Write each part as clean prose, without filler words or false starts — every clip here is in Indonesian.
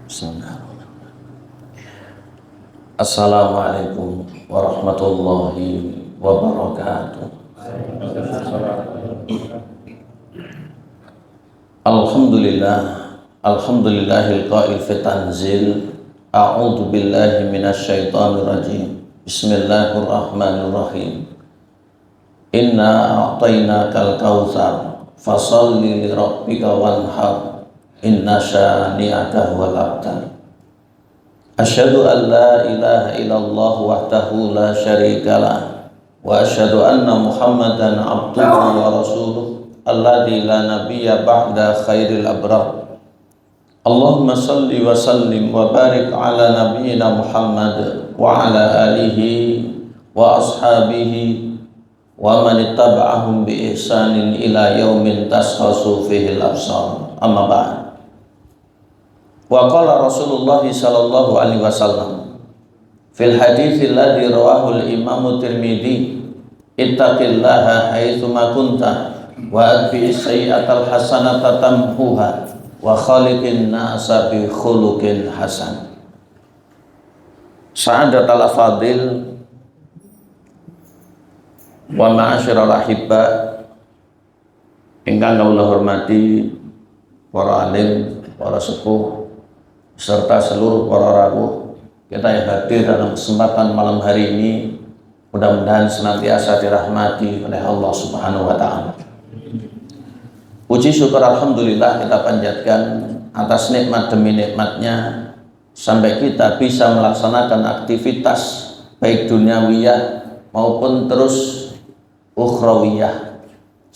Bismillahirrahmanirrahim. Assalamualaikum warahmatullahi wabarakatuh. Alhamdulillah, alhamdulillahil qail fi tanzil. A'udzu billahi minasyaitonir rajim. Bismillahirrahmanirrahim. Inna a'tainakal kautsar fasholli li rabbika wanhar. Inna syani'aka huwal abtar. Asyhadu an la ilaha illallah wahdahu la syarikalah wa asyhadu anna Muhammadan abduhu wa rasuluh alladzi la nabiyya ba'da khairil abrar. Allahumma salli wa sallim wa barik ala nabiyyina Muhammad wa ala alihi wa ashabihi wa man ittaba'ahum bi ihsanin ila yaumin tashasu fihi al-absar. Amma ba'd. Wa qala Rasulullah sallallahu alaihi wasallam fil hadits alladhi rawahu al-Imam Tirmidzi, ittaqillaha haitsu ma kunta wa adfi sayyi'atal hasanata tamhuha wa khaliqin nasa bi khuluqin hasan. Sa'adatul afadil wa ma'asyiral ahibba ingkang kula hormati para alim, para sepuh serta seluruh para rawuh kita yang hadir dalam kesempatan malam hari ini, mudah-mudahan senantiasa dirahmati oleh Allah Subhanahu wa taala. Puji syukur alhamdulillah kita panjatkan atas nikmat demi nikmatnya sampai kita bisa melaksanakan aktivitas baik duniawiyah maupun terus ukhrawiyah,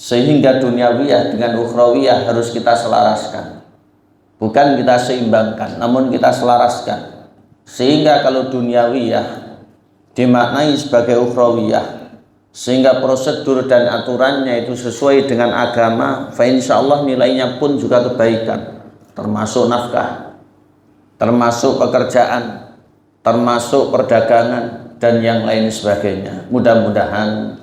sehingga duniawiyah dengan ukhrawiyah harus kita selaraskan. Bukan kita seimbangkan, namun kita selaraskan. Sehingga kalau duniawiyah dimaknai sebagai ukhrawiyah, sehingga prosedur dan aturannya itu sesuai dengan agama, fa insyaallah nilainya pun juga kebaikan, termasuk nafkah, termasuk pekerjaan, termasuk perdagangan dan yang lain sebagainya. Mudah-mudahan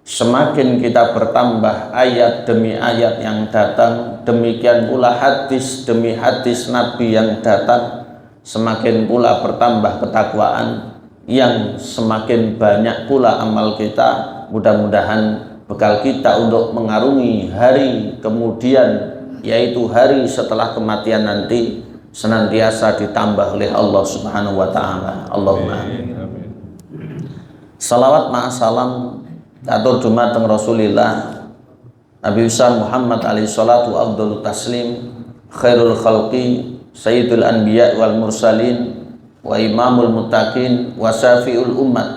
semakin kita bertambah ayat demi ayat yang datang, demikian pula hadis demi hadis Nabi yang datang, semakin pula bertambah ketakwaan, yang semakin banyak pula amal kita. Mudah-mudahan bekal kita untuk mengarungi hari kemudian, yaitu hari setelah kematian nanti, senantiasa ditambah oleh Allah Subhanahu wa taala. Allahumma amin. Salawat ma'asalam atur dumateng Rasulillah Nabi Muhammad alaihi salatu afdhalu taslim, khairul khalqi sayyidul anbiya wal mursalin wa imamul muttaqin wa syafi'ul umat,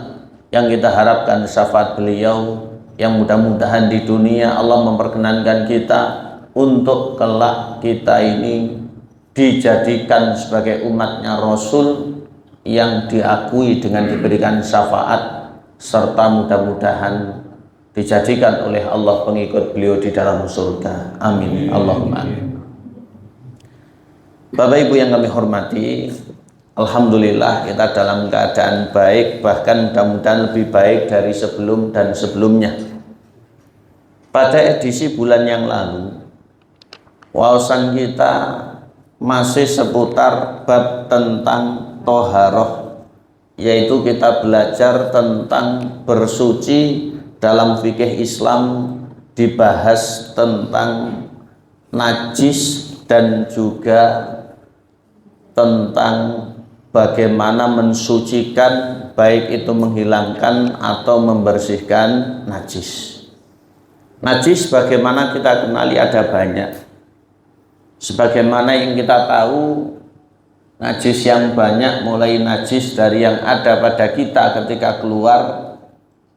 yang kita harapkan syafaat beliau, yang mudah-mudahan di dunia Allah memperkenankan kita untuk kelak kita ini dijadikan sebagai umatnya Rasul yang diakui dengan diberikan syafaat, serta mudah-mudahan dijadikan oleh Allah pengikut beliau di dalam surga. Amin. Allahumma amin. Bapak Ibu yang kami hormati, alhamdulillah kita dalam keadaan baik, bahkan mudah-mudahan lebih baik dari sebelum dan sebelumnya. Pada edisi bulan yang lalu, wawasan kita masih seputar bab tentang toharoh, yaitu kita belajar tentang bersuci. Dalam fikih Islam dibahas tentang najis dan juga tentang bagaimana mensucikan, baik itu menghilangkan atau membersihkan najis. Najis bagaimana kita kenali ada banyak. Sebagaimana yang kita tahu, najis yang banyak mulai najis dari yang ada pada kita ketika keluar,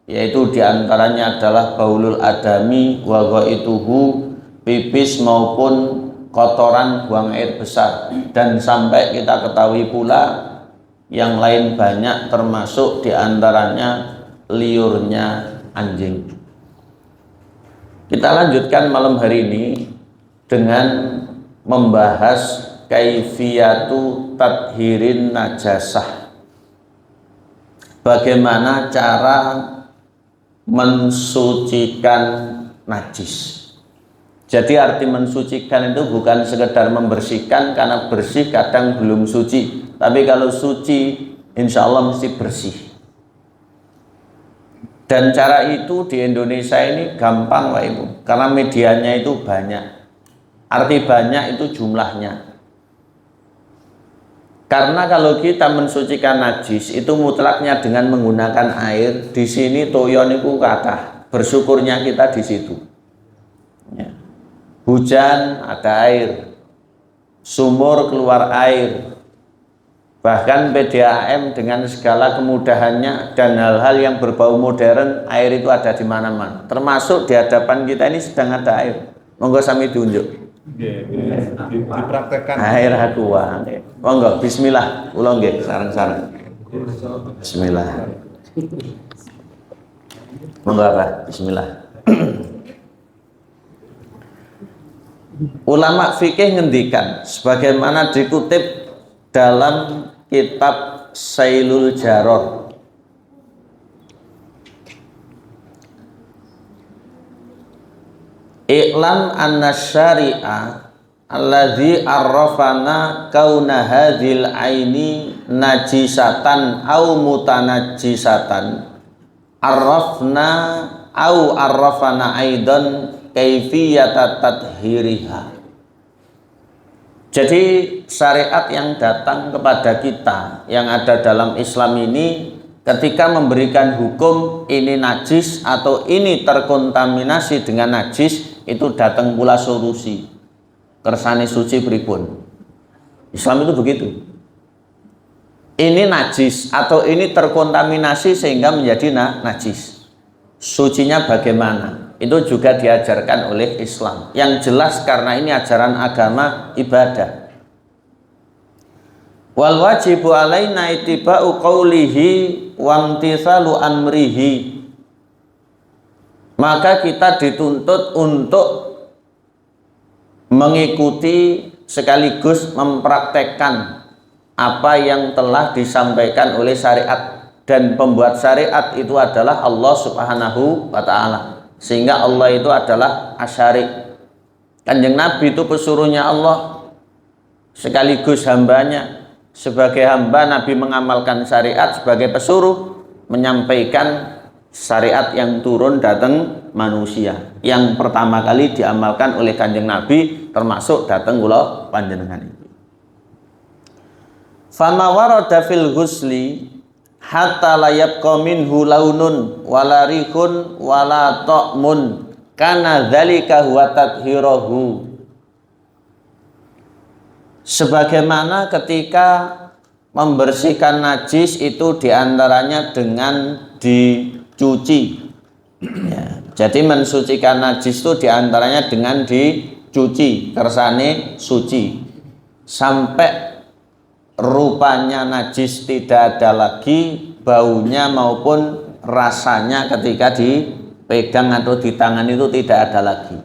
yaitu diantaranya adalah baulul adami wa ghaituhu, pipis maupun kotoran buang air besar, dan sampai kita ketahui pula yang lain banyak, termasuk diantaranya liurnya anjing. Kita lanjutkan malam hari ini dengan membahas kaifiyatu tathirin najasah, bagaimana cara mensucikan najis. Jadi arti mensucikan itu bukan sekedar membersihkan, karena bersih kadang belum suci. Tapi kalau suci, insya Allah mesti bersih. Dan cara itu di Indonesia ini gampang Pak Ibu, karena medianya itu banyak. Arti banyak itu jumlahnya. Karena kalau kita mensucikan najis itu mutlaknya dengan menggunakan air. Di sini toyon itu kathah. Bersyukurnya kita di situ. Ya. Hujan ada air, sumur keluar air. Bahkan PDAM dengan segala kemudahannya dan hal-hal yang berbau modern, air itu ada di mana-mana. Termasuk di hadapan kita ini sedang ada air. Monggo sami diunjuk. Dipraktekkan Air aqua. Monggo bismillah, kula nggih sareng-sareng. Bismillah. Monggo Pak, bismillah. Ulama fikih ngendikan sebagaimana dikutip dalam kitab Sailul Jaror. I'lam anna syari'a alladzi arrafana kauna hadhil aini najisatan au mutanajjisatan arrafna au arrafana aidan kaifiyata tathhiriha. Jadi syariat yang datang kepada kita yang ada dalam Islam ini ketika memberikan hukum ini najis atau ini terkontaminasi dengan najis, itu datang pula solusi. Kersane suci pripun. Islam itu begitu. Ini najis atau ini terkontaminasi sehingga menjadi najis. Sucinya bagaimana? Itu juga diajarkan oleh Islam. Yang jelas karena ini ajaran agama ibadah. Wal wajibu alaina ittiba'u qawlihi wa imtithalu amrihi. Maka kita dituntut untuk mengikuti sekaligus mempraktekkan apa yang telah disampaikan oleh syariat, dan pembuat syariat itu adalah Allah Subhanahu wa ta'ala, sehingga Allah itu adalah asyari. Kanjeng Nabi itu pesuruhnya Allah sekaligus hambanya. Sebagai hamba Nabi mengamalkan syariat, sebagai pesuruh menyampaikan syariat yang turun datang manusia, yang pertama kali diamalkan oleh Kanjeng Nabi, termasuk datang kula panjenengan ini. Fama warada fil ghusli hatta la yabqa minhu launun wala rihun wala ta'mun kana dzalika huwa tathhirahu. Sebagaimana ketika membersihkan najis itu diantaranya dengan dicuci. Ya, jadi mensucikan najis itu diantaranya dengan dicuci, kersane suci, sampai rupanya najis tidak ada lagi, baunya maupun rasanya ketika dipegang atau di tangan itu tidak ada lagi.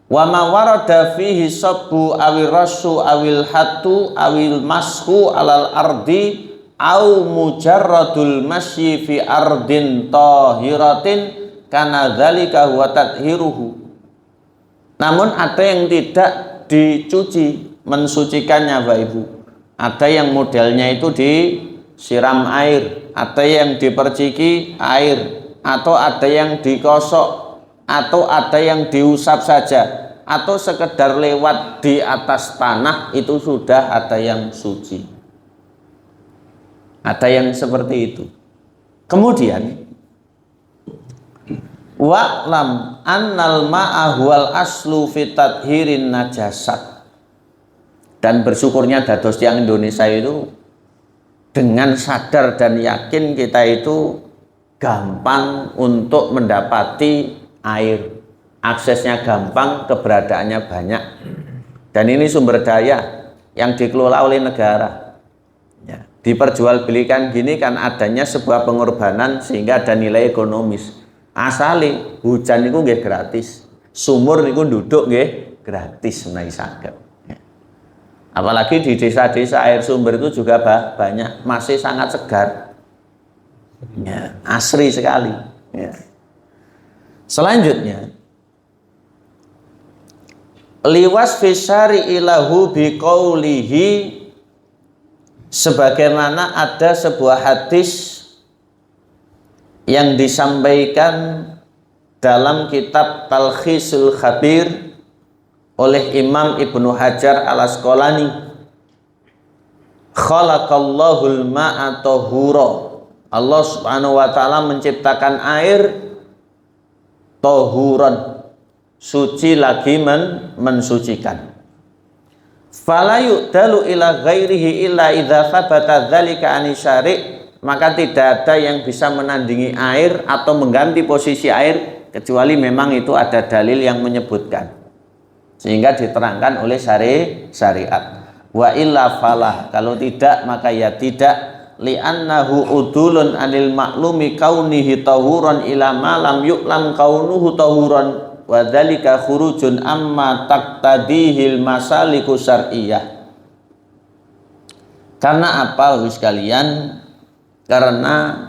Wa ma warada fihi sabbu awil rasu awil hatu awil mashu alal ardi au mujarradul masyi fi ardin tahiratin kana dzalika huwa tathiruhu. Namun ada yang tidak dicuci mensucikannya Bapak Ibu. Ada yang modelnya itu disiram air, ada yang diperciki air, atau ada yang dikosok, atau ada yang diusap saja, atau sekedar lewat di atas tanah, itu sudah ada yang suci. Ada yang seperti itu. Kemudian wa'lam annal ma'a huwal aslu fi tadhirin najasat. Dan bersyukurnya dados yang Indonesia itu dengan sadar dan yakin kita itu gampang untuk mendapati air, aksesnya gampang, keberadaannya banyak, dan ini sumber daya yang dikelola oleh negara. Ya, diperjualbelikan gini kan adanya sebuah pengorbanan sehingga ada nilai ekonomis. Asale hujan itu nggih gratis, sumur niku nduduk nggih gratis menawi saged. Ya. Apalagi di desa-desa air sumber itu juga banyak, masih sangat segar, ya, asri sekali. Ya. Selanjutnya, liwas fisari ilahu biqaulihi, sebagaimana ada sebuah hadis yang disampaikan dalam kitab Talkhisul Khabir oleh Imam Ibnu Hajar Al-Asqalani, khalaqallahul ma'a tahura, Allah subhanahu wa ta'ala menciptakan air tahuran, suci lagi mensucikan. Fala yu'dalu ila ghairihi illa idza thabata dzalika ani syari', maka tidak ada yang bisa menandingi air atau mengganti posisi air kecuali memang itu ada dalil yang menyebutkan, sehingga diterangkan oleh syariat. Wa illa falah, kalau tidak maka ya tidak, li'annahu udulun anil maklumi kaunihi tahuran ila ma lam yu'lam kaunuhu tahuran wa dzalika khurujun amma taqtadihil masaliku syar'iyyah. Karena apa Bapak sekalian? Karena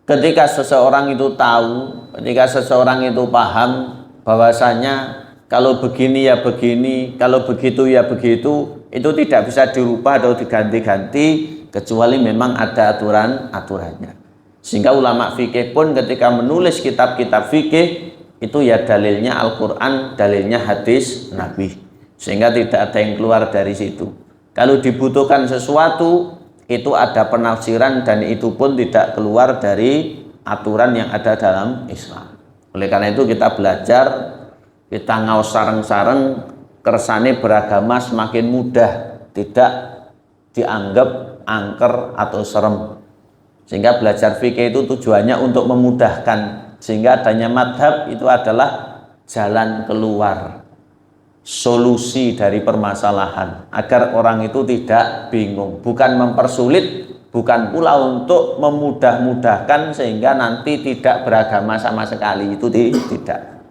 ketika seseorang itu tahu, ketika seseorang itu paham bahwasanya kalau begini ya begini, kalau begitu ya begitu, itu tidak bisa dirubah atau diganti-ganti kecuali memang ada aturannya. Sehingga ulama fikih pun ketika menulis kitab-kitab fikih itu ya dalilnya Al-Quran, dalilnya hadis Nabi, sehingga tidak ada yang keluar dari situ. Kalau dibutuhkan sesuatu itu ada penafsiran dan itu pun tidak keluar dari aturan yang ada dalam Islam. Oleh karena itu kita belajar, kita ngaos sareng-sareng kersane beragama semakin mudah, tidak dianggap angker atau serem. Sehingga belajar fikih itu tujuannya untuk memudahkan, sehingga adanya madhab itu adalah jalan keluar, solusi dari permasalahan, agar orang itu tidak bingung, bukan mempersulit, bukan pula untuk memudah-mudahkan sehingga nanti tidak beragama sama sekali, itu tidak.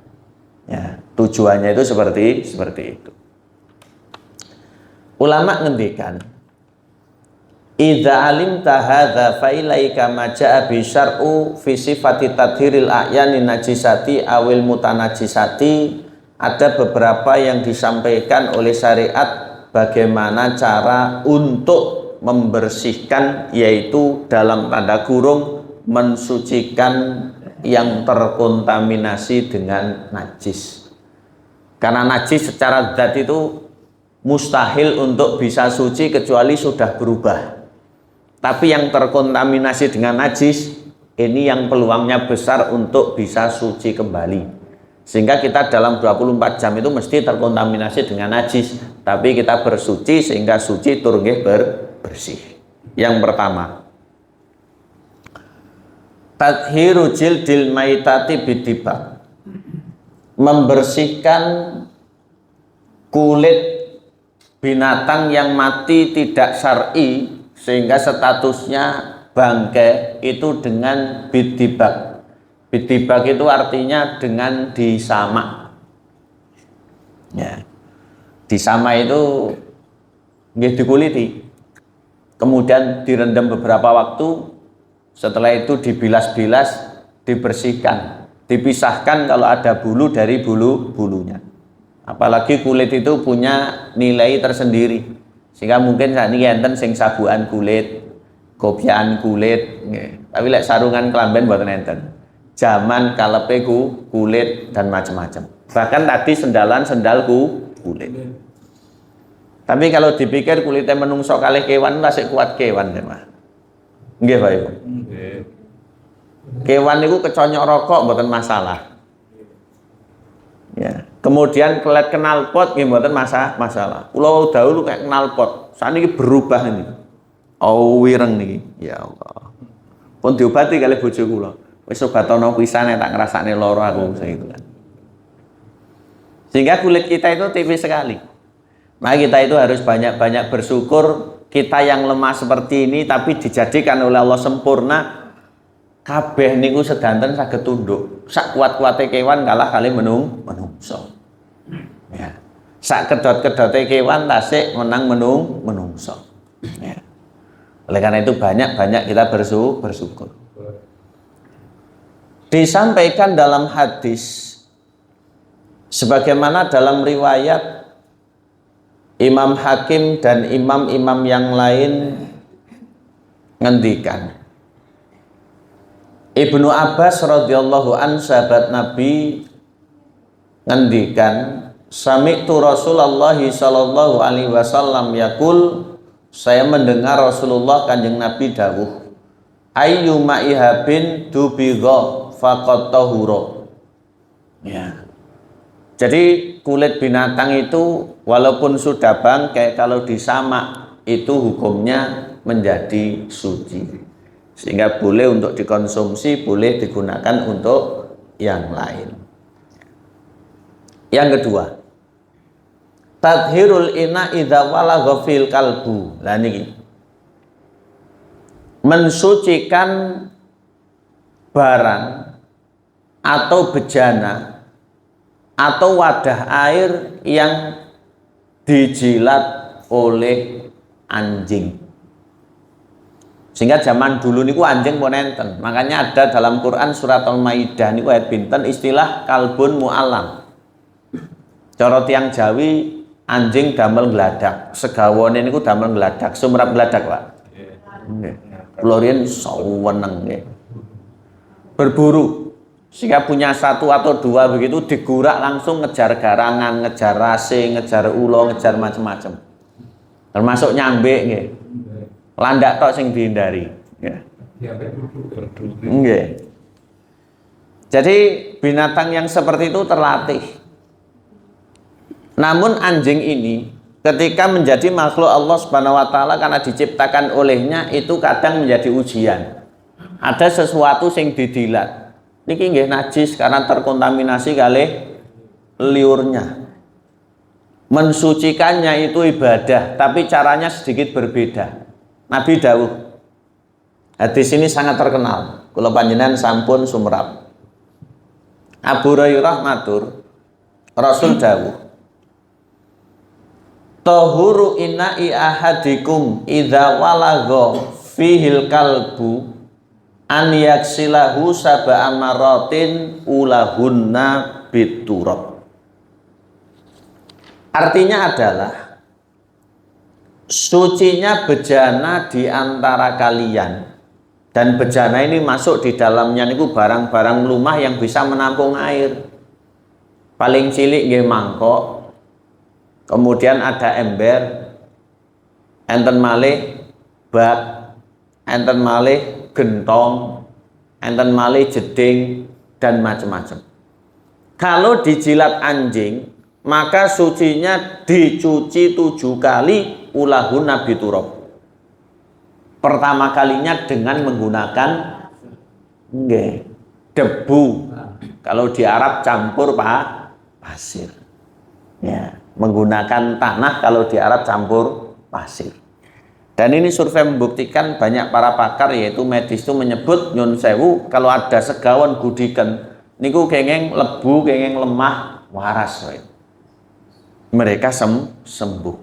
Ya, tujuannya itu seperti itu. Ulama ngendikan, idza alimta hadza fa ilaika ma jaa bi syar'u fi sifati tadhiril a'yani najisati awil mutanajisati. Ada beberapa yang disampaikan oleh syariat bagaimana cara untuk membersihkan, yaitu dalam tanda kurung mensucikan yang terkontaminasi dengan najis. Karena najis secara zat itu mustahil untuk bisa suci kecuali sudah berubah. Tapi yang terkontaminasi dengan najis ini yang peluangnya besar untuk bisa suci kembali. Sehingga kita dalam 24 jam itu mesti terkontaminasi dengan najis, tapi kita bersuci sehingga suci tur nggih bersih. Yang pertama, tadhiru jildil maitati bidibak, membersihkan kulit binatang yang mati tidak syar'i sehingga statusnya bangkai itu dengan bidibak. Bidibak itu artinya dengan disamak. Ya. Disamak itu nggih dikuliti. Kemudian direndam beberapa waktu, setelah itu dibilas-bilas, dibersihkan, dipisahkan kalau ada bulu dari bulunya. Apalagi kulit itu punya nilai tersendiri. Sehingga mungkin saat ini enten sing sabuan kulit, kopian kulit, tapi lek sarungan kelamben mboten enten. Zaman kalepe kulit dan macam-macam. Bahkan tadi sendal kulit. Tapi kalau dipikir kulitnya menungso kalih kewan masih kuat kewan deh mah. Nggih Pak Ibu. Kewan itu keconyok rokok mboten masalah. Ya. Kemudian kelet knalpot nggih mboten masalah. Kula dahulu kayak knalpot, saniki berubah ini. Oh wireng niki. Ya Allah. Pun diobati kalih bojo kula. Wis obatono pisane tak ngrasakne lara aku gitu kan. Sehingga kulit kita itu tipis sekali. Nah kita itu harus banyak-banyak bersyukur kita yang lemah seperti ini tapi dijadikan oleh Allah sempurna. Kabeh niku sedanten saged tunduk. Sak kuat-kuate kewan kalah kali menungso. Ya. Sak kedot-kedote kewan tasik menang menungso. Ya. Oleh karena itu banyak-banyak kita bersyukur. Disampaikan dalam hadis sebagaimana dalam riwayat Imam Hakim dan imam-imam yang lain ngendikan. Ibnu Abbas radhiyallahu an sahabat Nabi ngendikan, sami'tu Rasulullah sallallahu alaihi wasallam yaqul, saya mendengar Rasulullah kanjeng Nabi dawuh, ayyuma ihabin dubigha faqad tahura. Ya. Jadi kulit binatang itu walaupun sudah bangkai, kalau disamak itu hukumnya menjadi suci, sehingga boleh untuk dikonsumsi, boleh digunakan untuk yang lain. Yang kedua, tadhirul ina idza walagha fil kalbu. Lah niki mensucikan barang atau bejana atau wadah air yang dijilat oleh anjing. Sehingga zaman dulu niku anjing pun enten. Makanya ada dalam Quran surat Al-Maidah niku ayat pinten istilah kalbun mu'allam. Cara tiyang Jawi anjing damel ngladak, segawone niku damel ngladak, sumrap ngladak, Pak. Nggih. Kula riyen saweneng nggih. Berburu. Sehingga punya satu atau dua begitu digurak langsung ngejar garangan, ngejar rase, ngejar ulo, ngejar macam-macam. Termasuk nyambe nggih. Landak tok sing dihindari. Nggih. Jadi binatang yang seperti itu terlatih. Namun anjing ini ketika menjadi makhluk Allah Subhanahu wa taala karena diciptakan olehnya itu kadang menjadi ujian. Ada sesuatu sing didilat. Niki nggih najis karena terkontaminasi kali liurnya. Mensucikannya itu ibadah, tapi caranya sedikit berbeda. Nabi dawuh. Hadis ini sangat terkenal. Kula panjenengan sampun sumrap. Abu Hurairah matur, Rasul dawuh, tahuru ina'i ahadikum idza walagha fihil kalbu an yaksilahu sab'a maratin ulahunna biturab. Artinya adalah sucinya bejana di antara kalian, dan bejana ini masuk di dalamnya niku barang-barang lumah yang bisa menampung air. Paling cilik nggih mangkok, kemudian ada ember, enten malih bak, enten malih gentong, enten malih jeding, dan macam-macam. Kalau dijilat anjing, maka sucinya dicuci 7 kali ulahun nabi turab. Pertama kalinya dengan menggunakan debu. Kalau di Arab campur pasir. Ya, menggunakan tanah kalau di Arab campur pasir. Dan ini survei membuktikan banyak para pakar yaitu medis itu menyebut nyun sewu kalau ada segawon gudiken niku kenging lebu, kenging lemah waras. Mereka sembuh.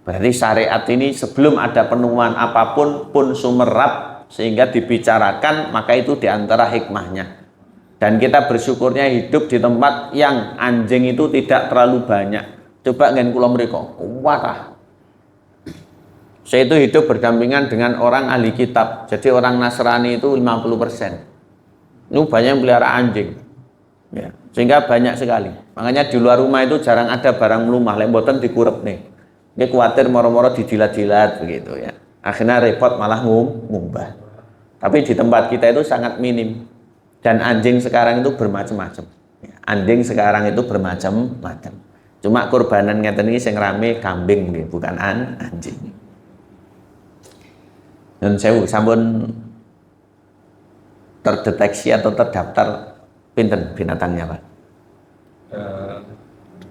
Berarti syariat ini sebelum ada penemuan apapun pun sumerap sehingga dibicarakan, maka itu diantara hikmahnya. Dan kita bersyukurnya hidup di tempat yang anjing itu tidak terlalu banyak. Coba ngen kula mriko, kuwatah. Saya itu hidup berdampingan dengan orang ahli kitab. Jadi orang Nasrani itu 50%. Itu banyak yang pelihara anjing. Ya, sehingga banyak sekali. Makanya di luar rumah itu jarang ada barang melumah. Lek mboten dikurep nih. Dia khawatir moro-moro dijilat-jilat begitu ya. Akhirnya repot malah ngumbah. Tapi di tempat kita itu sangat minim. Dan anjing sekarang itu bermacam-macam. Anjing sekarang itu bermacam-macam. Cuma kurbanan ngeten iki sing rame kambing nggih, bukan anjing. Dan sewu sampun terdeteksi atau terdaftar pinten binatangnya, Pak?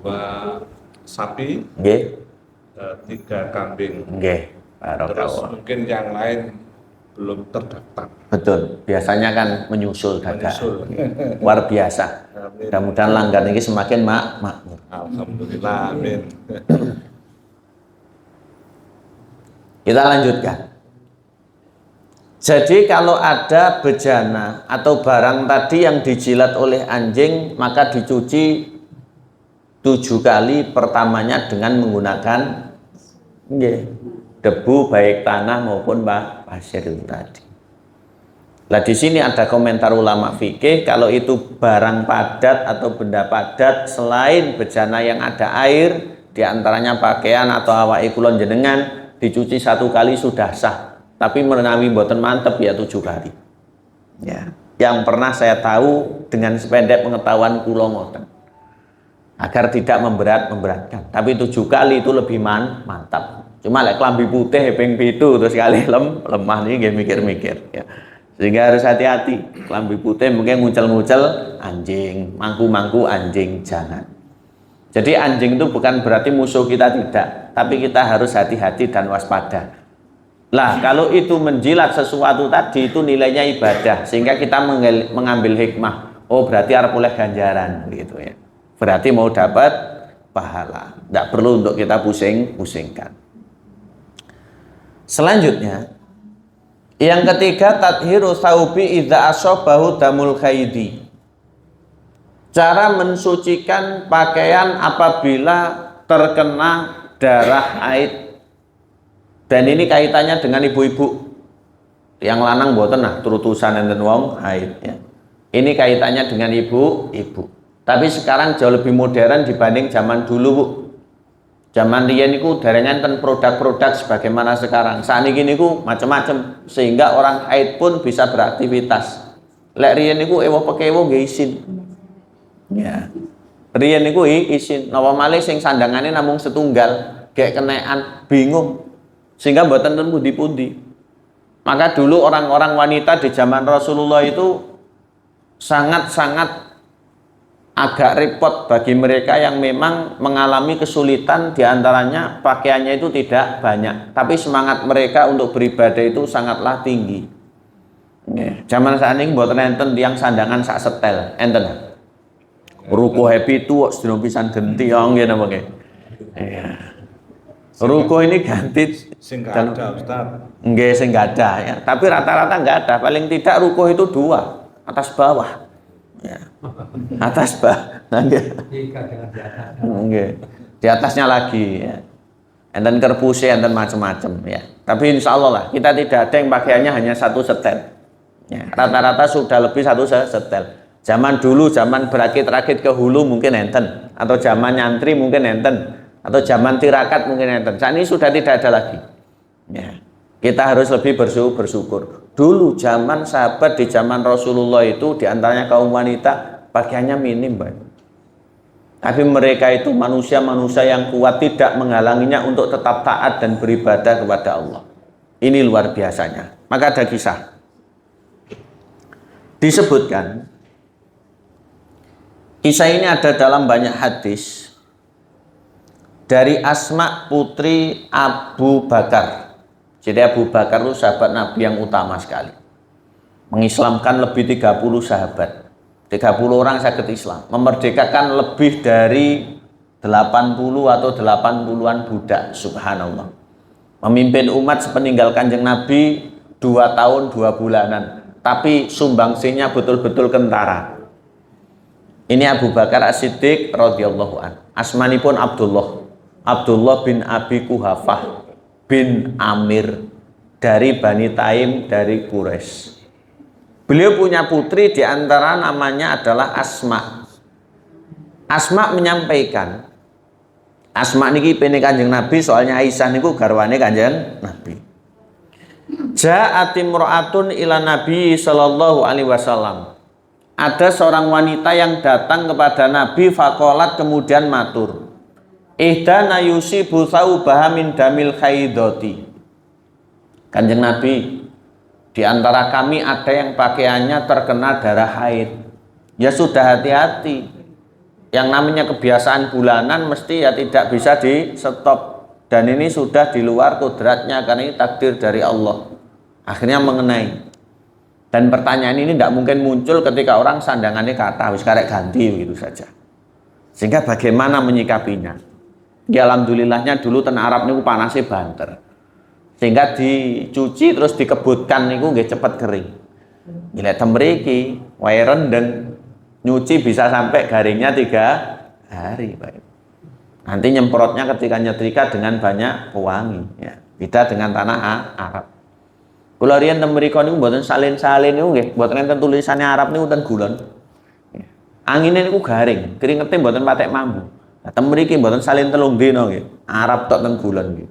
2 sapi, Nggih. 3 kambing. Nggih, Terus barakallah. mungkin yang lain belum terdaftar. Betul, biasanya kan menyusul dada. Menyusul. Luar biasa. Amin. Mudah-mudahan langgar ini semakin makmur. Alhamdulillah, amin. Kita lanjutkan. Jadi kalau ada bejana atau barang tadi yang dijilat oleh anjing, maka dicuci 7 kali, pertamanya dengan menggunakan Nggih. Debu baik tanah maupun pasir itu tadi. Nah di sini ada komentar ulama fikih, kalau itu barang padat atau benda padat selain bejana yang ada air, diantaranya pakaian atau awake kula jenengan, dicuci 1 kali sudah sah. Tapi menawi mboten mantep ya 7 kali. Ya. Yang pernah saya tahu dengan sependek pengetahuan kula ngoten. Agar tidak memberatkan. Tapi 7 kali itu lebih mantap. Cuma lek klambi putih ping 7 terus kali lemah nih nggih mikir-mikir ya. Sehingga harus hati-hati. Klambi putih mungkin ngucel-ngucel anjing, mangku-mangku anjing, jangan. Jadi anjing itu bukan berarti musuh kita, tidak, tapi kita harus hati-hati dan waspada. Lah kalau itu menjilat sesuatu tadi itu nilainya ibadah, sehingga kita mengambil hikmah. Oh berarti harus oleh ganjaran gitu ya. Berarti mau dapat pahala. Tidak perlu untuk kita pusing-pusingkan. Selanjutnya yang ketiga, tathiru thawbi idza asabahu damul khaidi. Cara mensucikan pakaian apabila terkena darah haid. Dan ini kaitannya dengan ibu-ibu. Yang lanang mboten nah turutusan enten wong haid ya. Ini kaitannya dengan ibu-ibu. Tapi sekarang jauh lebih modern dibanding zaman dulu, Bu. Zaman riyen niku derenge enten produk-produk sebagaimana sekarang. Saniki niku macam-macam sehingga orang haid pun bisa beraktivitas. Lek riyen niku ewo pekewo nggih isin. Ya. Riyen niku isin, napa malih sing sandangane namung setunggal, gek kenekan, bingung. Sehingga mboten ten pundi-pundi. Maka dulu orang-orang wanita di zaman Rasulullah itu sangat-sangat agak repot bagi mereka yang memang mengalami kesulitan, diantaranya pakaiannya itu tidak banyak, tapi semangat mereka untuk beribadah itu sangatlah tinggi. Zaman saat ini buat enten tiang sandangan sak setel, enten. Ruko happy itu sedino pisan genti yang gitu nggih. Ruko ini ganti sing gak ada Ustaz. Nggih sing gak ada ya, tapi rata-rata nggak ada. Paling tidak ruko itu 2, atas bawah. Ya. Atas nggih. Di atasnya lagi ya. Enten kerpuse, enten macam-macam ya. Tapi insya Allah lah kita tidak ada yang pakaiannya hanya 1 setel. Ya, rata-rata sudah lebih 1 setel. Zaman dulu, zaman berakit-rakit ke hulu mungkin enten, atau zaman nyantri mungkin enten, atau zaman tirakat mungkin enten. Saat ini sudah tidak ada lagi. Ya. Kita harus lebih bersyukur. Dulu zaman sahabat di zaman Rasulullah itu diantaranya kaum wanita pakaiannya minim, Pak. Tapi mereka itu manusia-manusia yang kuat, tidak menghalanginya untuk tetap taat dan beribadah kepada Allah. Ini luar biasanya. Maka ada kisah. Disebutkan kisah ini ada dalam banyak hadis dari Asma putri Abu Bakar. Jadi Abu Bakar itu sahabat Nabi yang utama sekali. Mengislamkan lebih 30 sahabat. 30 orang sakit Islam. Memerdekakan lebih dari 80 atau 80-an budak. Subhanallah. Memimpin umat sepeninggal Kanjeng Nabi 2 tahun 2 bulanan. Tapi sumbangsinya betul-betul kentara. Ini Abu Bakar As-Siddiq radhiyallahu an. Asmanipun Abdullah bin Abi Kuhafah bin Amir dari Bani Taim dari Quraisy. Beliau punya putri diantara namanya adalah Asma. Asma menyampaikan, Asma niki pene Kanjeng Nabi, soalnya Aisyah niku garwane Kanjeng Nabi. Ja'at imra'atun ila Nabi sallallahu alaihi wasallam. Ada seorang wanita yang datang kepada Nabi faqalat kemudian matur. Ihdana yusibu thawbaha min damil khaidati. Kanjeng Nabi, di antara kami ada yang pakaiannya terkena darah haid. Ya sudah hati-hati. Yang namanya kebiasaan bulanan mesti ya tidak bisa di stop. Dan ini sudah di luar kodratnya karena ini takdir dari Allah. Akhirnya mengenai. Dan pertanyaan ini tidak mungkin muncul ketika orang sandangannya kata wis karek ganti begitu saja. Sehingga bagaimana menyikapinya? Ya alhamdulillahnya dulu ten Arab niku panasnya banter. Sehingga dicuci terus dikebutkan niku nggih cepet kering. Nilai temriki, wae rendeng, nyuci bisa sampai garingnya 3 hari, Pak. Nanti nyemprotnya ketika nyetrika dengan banyak pewangi, ya. Beda dengan tanah Arab. Kula riyen teng mriku niku mboten salin-salin niku nggih, mboten enten tulisannya Arab niku ten gulon. Angine niku garing, keringete mboten patek mambu. Lah teng mriki mboten salin telung dina nggih. Arab tok ten gulon nggih.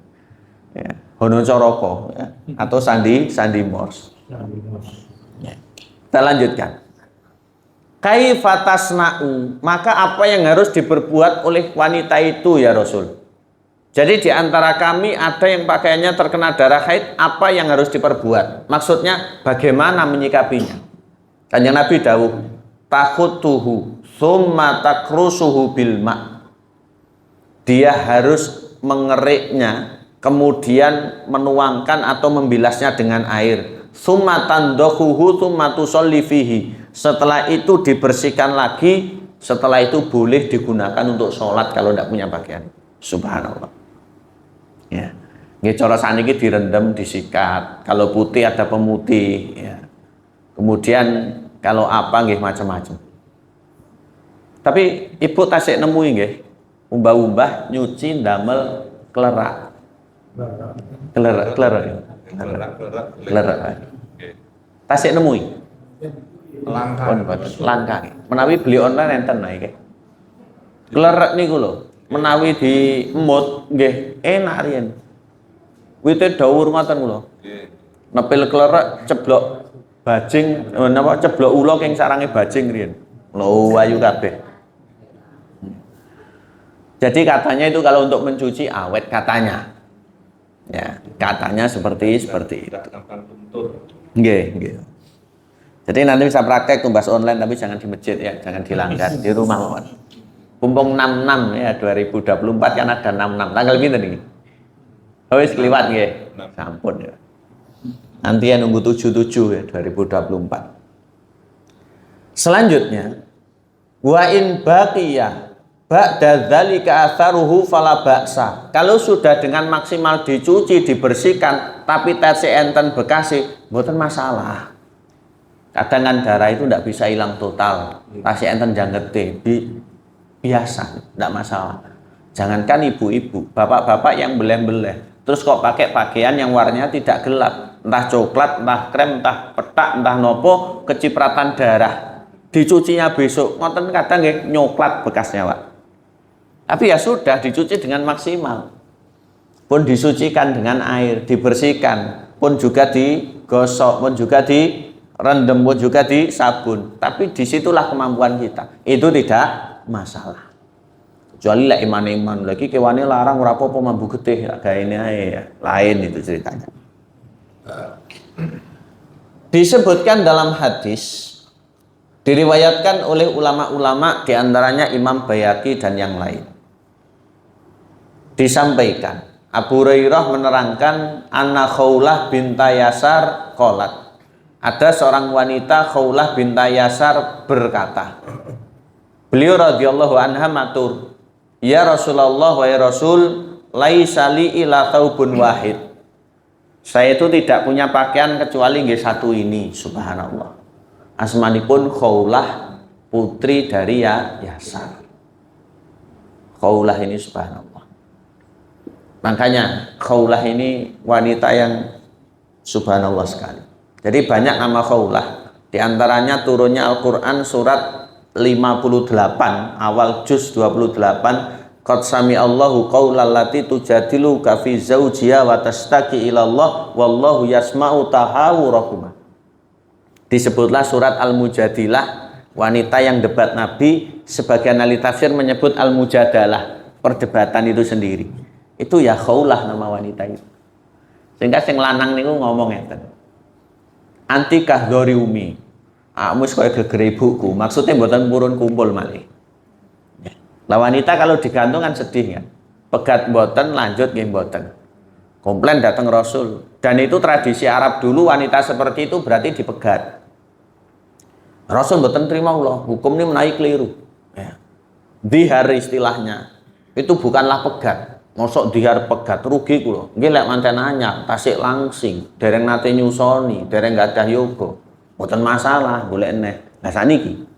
Ya, Hono Coroko ya, atau Sandi Morse. Ya. Kita lanjutkan. Kaifatasna'u, maka apa yang harus diperbuat oleh wanita itu ya Rasul? Jadi di antara kami ada yang pakaiannya terkena darah haid, apa yang harus diperbuat? Maksudnya bagaimana menyikapinya? Kanjeng Nabi dawuh, takhutuhu summa takrusuhu bil ma'. Dia harus mengeriknya, kemudian menuangkan atau membilasnya dengan air. Summa tandahuhu summa tusolli fihi. Setelah itu dibersihkan lagi, setelah itu boleh digunakan untuk sholat kalau tidak punya pakaian. Subhanallah. Ya. Nggih cara saniki direndam, disikat. Kalau putih ada pemutih, ya. Kemudian kalau apa nggih macam-macam. Tapi ibu tasik nemui nggih, umbah-umbah nyuci ndamel klerak. Klerak. Tasik nemui. Langka. Menawi beli online enten nggih. Klerak niku lho, menawi di emut nggih enak riyen. Wite dawur ngoten kula. Nepil klerak ceblok bajing napa ceblok ula king sarange bajing riyen. Lho ayu kabeh. Jadi katanya itu kalau untuk mencuci awet katanya. Ya, katanya seperti itu. Nggih. Jadi nanti bisa praktek tumbas online tapi jangan di masjid ya, jangan di langgar, di rumah mawon. Pumpung 66 ya 2024 kan ada 66. Tanggal pinten iki? Wis kliwat nggih. Sampun ya. Nanti ya nunggu 77 ya 2024. Selanjutnya wa in baqiya ba'da dzalika atharuhu fala ba'sa. Kalau sudah dengan maksimal dicuci, dibersihkan tapi tasih enten bekasi, mboten masalah. Kadang darah itu tidak bisa hilang total. Tasih enten jangkete biasa, tidak masalah. Jangankan ibu-ibu, bapak-bapak yang beleh-beleh, terus kok pakai pakaian yang warnanya tidak gelap, entah coklat, entah krem, entah petak, entah nopo, kecipratan darah. Dicucinya besok, ngoten kadang nggih nyoklat bekasnya, Pak. Tapi ya sudah dicuci dengan maksimal. Pun disucikan dengan air, dibersihkan, pun juga digosok, pun juga direndam, pun juga disabun. Tapi disitulah kemampuan kita. Itu tidak masalah. Kecuali lah iman-iman lagi kewane larang ora apa-apa mambu getih gaene ae ya. Lain itu ceritanya. Disebutkan dalam hadis, diriwayatkan oleh ulama-ulama diantaranya Imam Bayhaqi dan yang lain. Disampaikan Abu Hurairah menerangkan anna Khawlah binta Yasar qalat. Ada seorang wanita Khawlah binta Yasar berkata, beliau radhiyallahu anha matur, ya Rasulullah wa ya Rasul, laisa li ila thawbun wahid. Saya itu tidak punya pakaian kecuali nggih satu ini, subhanallah. Asmanipun Khawlah, putri dari Yasar. Khawlah ini subhanallah. Makanya Khawlah ini wanita yang subhanallah sekali. Jadi banyak nama Khawlah. Di antaranya turunnya Al-Quran surat 58 awal juz 28. Qad sami'allahu qaulal lati tujadiluka fi zawjiha wa tashtaki ilallah wallahu yasma'u tahawurakuma. Disebutlah surat Al-Mujadilah, wanita yang debat Nabi. Sebagian ahli tafsir menyebut Al-Mujadalah, perdebatan itu sendiri. Itu ya Khawlah nama wanita itu. Sehingga sing lanang niku ngomong ngeten, anti kahdori umi, amus kaya gegere ibuku. Maksudnya mboten purun kumpul malih. Lah wanita kalau digantung kan sedih kan. Pegat mboten, lanjut nggih mboten. Komplain datang Rasul. Dan itu tradisi Arab dulu, wanita seperti itu berarti dipegat. Rasul mboten terima Allah, hukum ini menaik keliru. Ya. Dihar istilahnya. Itu bukanlah pegat. Mosok dihar pegat rugi kula. Nggih lek manten anyar, tasik langsing, dereng nate nyusoni, dereng gadah yoga. Mboten masalah, golek neh. Lah saniki.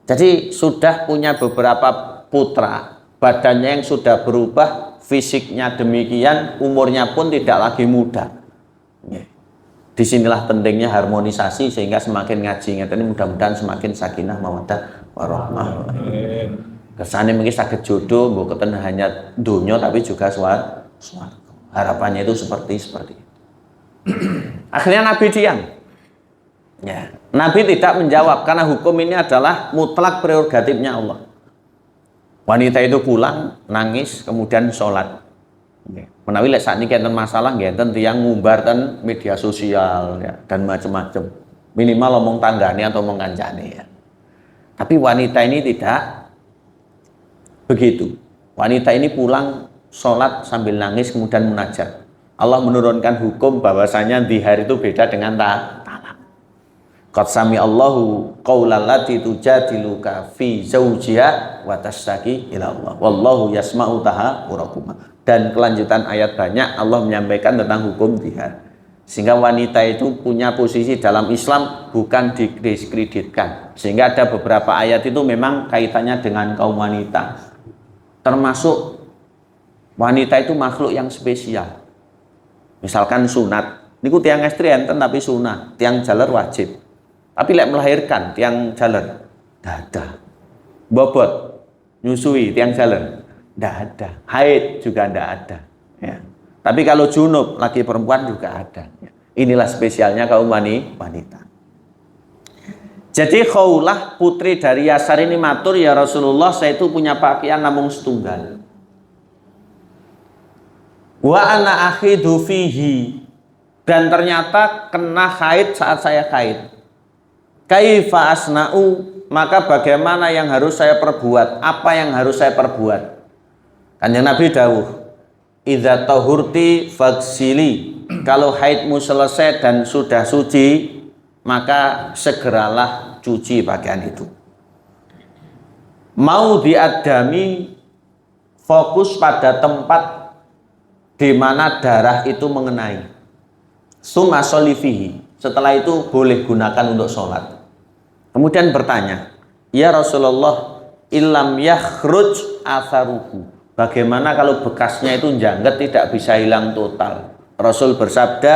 Jadi sudah punya beberapa putra, badannya yang sudah berubah, fisiknya demikian, umurnya pun tidak lagi muda. Disinilah pentingnya harmonisasi, sehingga semakin ngaji ini mudah-mudahan semakin sakinah mawaddah warahmah. Kesannya mungkin sakit jodoh, bukan hanya dunia tapi juga swarga. Harapannya itu seperti itu. Akhirnya Nabi diam. Ya, Nabi tidak menjawab karena hukum ini adalah mutlak prerogatifnya Allah. Wanita itu pulang, nangis, kemudian sholat. Menawi lek saat ini enten masalah, enten tiang ngumbarkan media sosial ya, dan macam-macam. Minimal ngomong tanggane atau ngomong kancane ya. Tapi wanita ini tidak begitu. Wanita ini pulang, sholat sambil nangis, kemudian munajat. Allah menurunkan hukum bahwasanya zihar itu beda dengan talak. Qad sami Allahu qaulal lati tujadiluka fi zawjiha wa tashtaki ila Allah. Wallahu yasma'u tahawurakuma. Dan kelanjutan ayat banyak Allah menyampaikan tentang hukum zihar. Sehingga wanita itu punya posisi dalam Islam bukan didiskreditkan. Sehingga ada beberapa ayat itu memang kaitannya dengan kaum wanita. Termasuk wanita itu makhluk yang spesial. Misalkan sunat. Niku tiang estri enten tapi sunat, tiang jaler wajib. Tapi lek melahirkan tiang jaler dadah. Bobot nyusui tiang jaler tidak ada, haid juga tidak ada. Ya. Tapi kalau junub laki perempuan juga ada. Ya. Inilah spesialnya kaum wanita. Jadi Khawlah putri dari Yasar ini matur, ya Rasulullah, saya itu punya pakaian namung setunggal. Wa ana akhidu fihi, dan ternyata kena haid saat saya haid. Kaifa asna'u, maka bagaimana yang harus saya perbuat? Apa yang harus saya perbuat? Kanjeng Nabi dawuh, idza tahurti fagsili, kalau haidmu selesai dan sudah suci, maka segeralah cuci pakaian itu. Mau diadami, fokus pada tempat di mana darah itu mengenai. Summa sholli fihi, setelah itu boleh gunakan untuk sholat. Kemudian bertanya, ya Rasulullah, illam yakhruj atharuhu, bagaimana kalau bekasnya itu jangget tidak bisa hilang total? Rasul bersabda,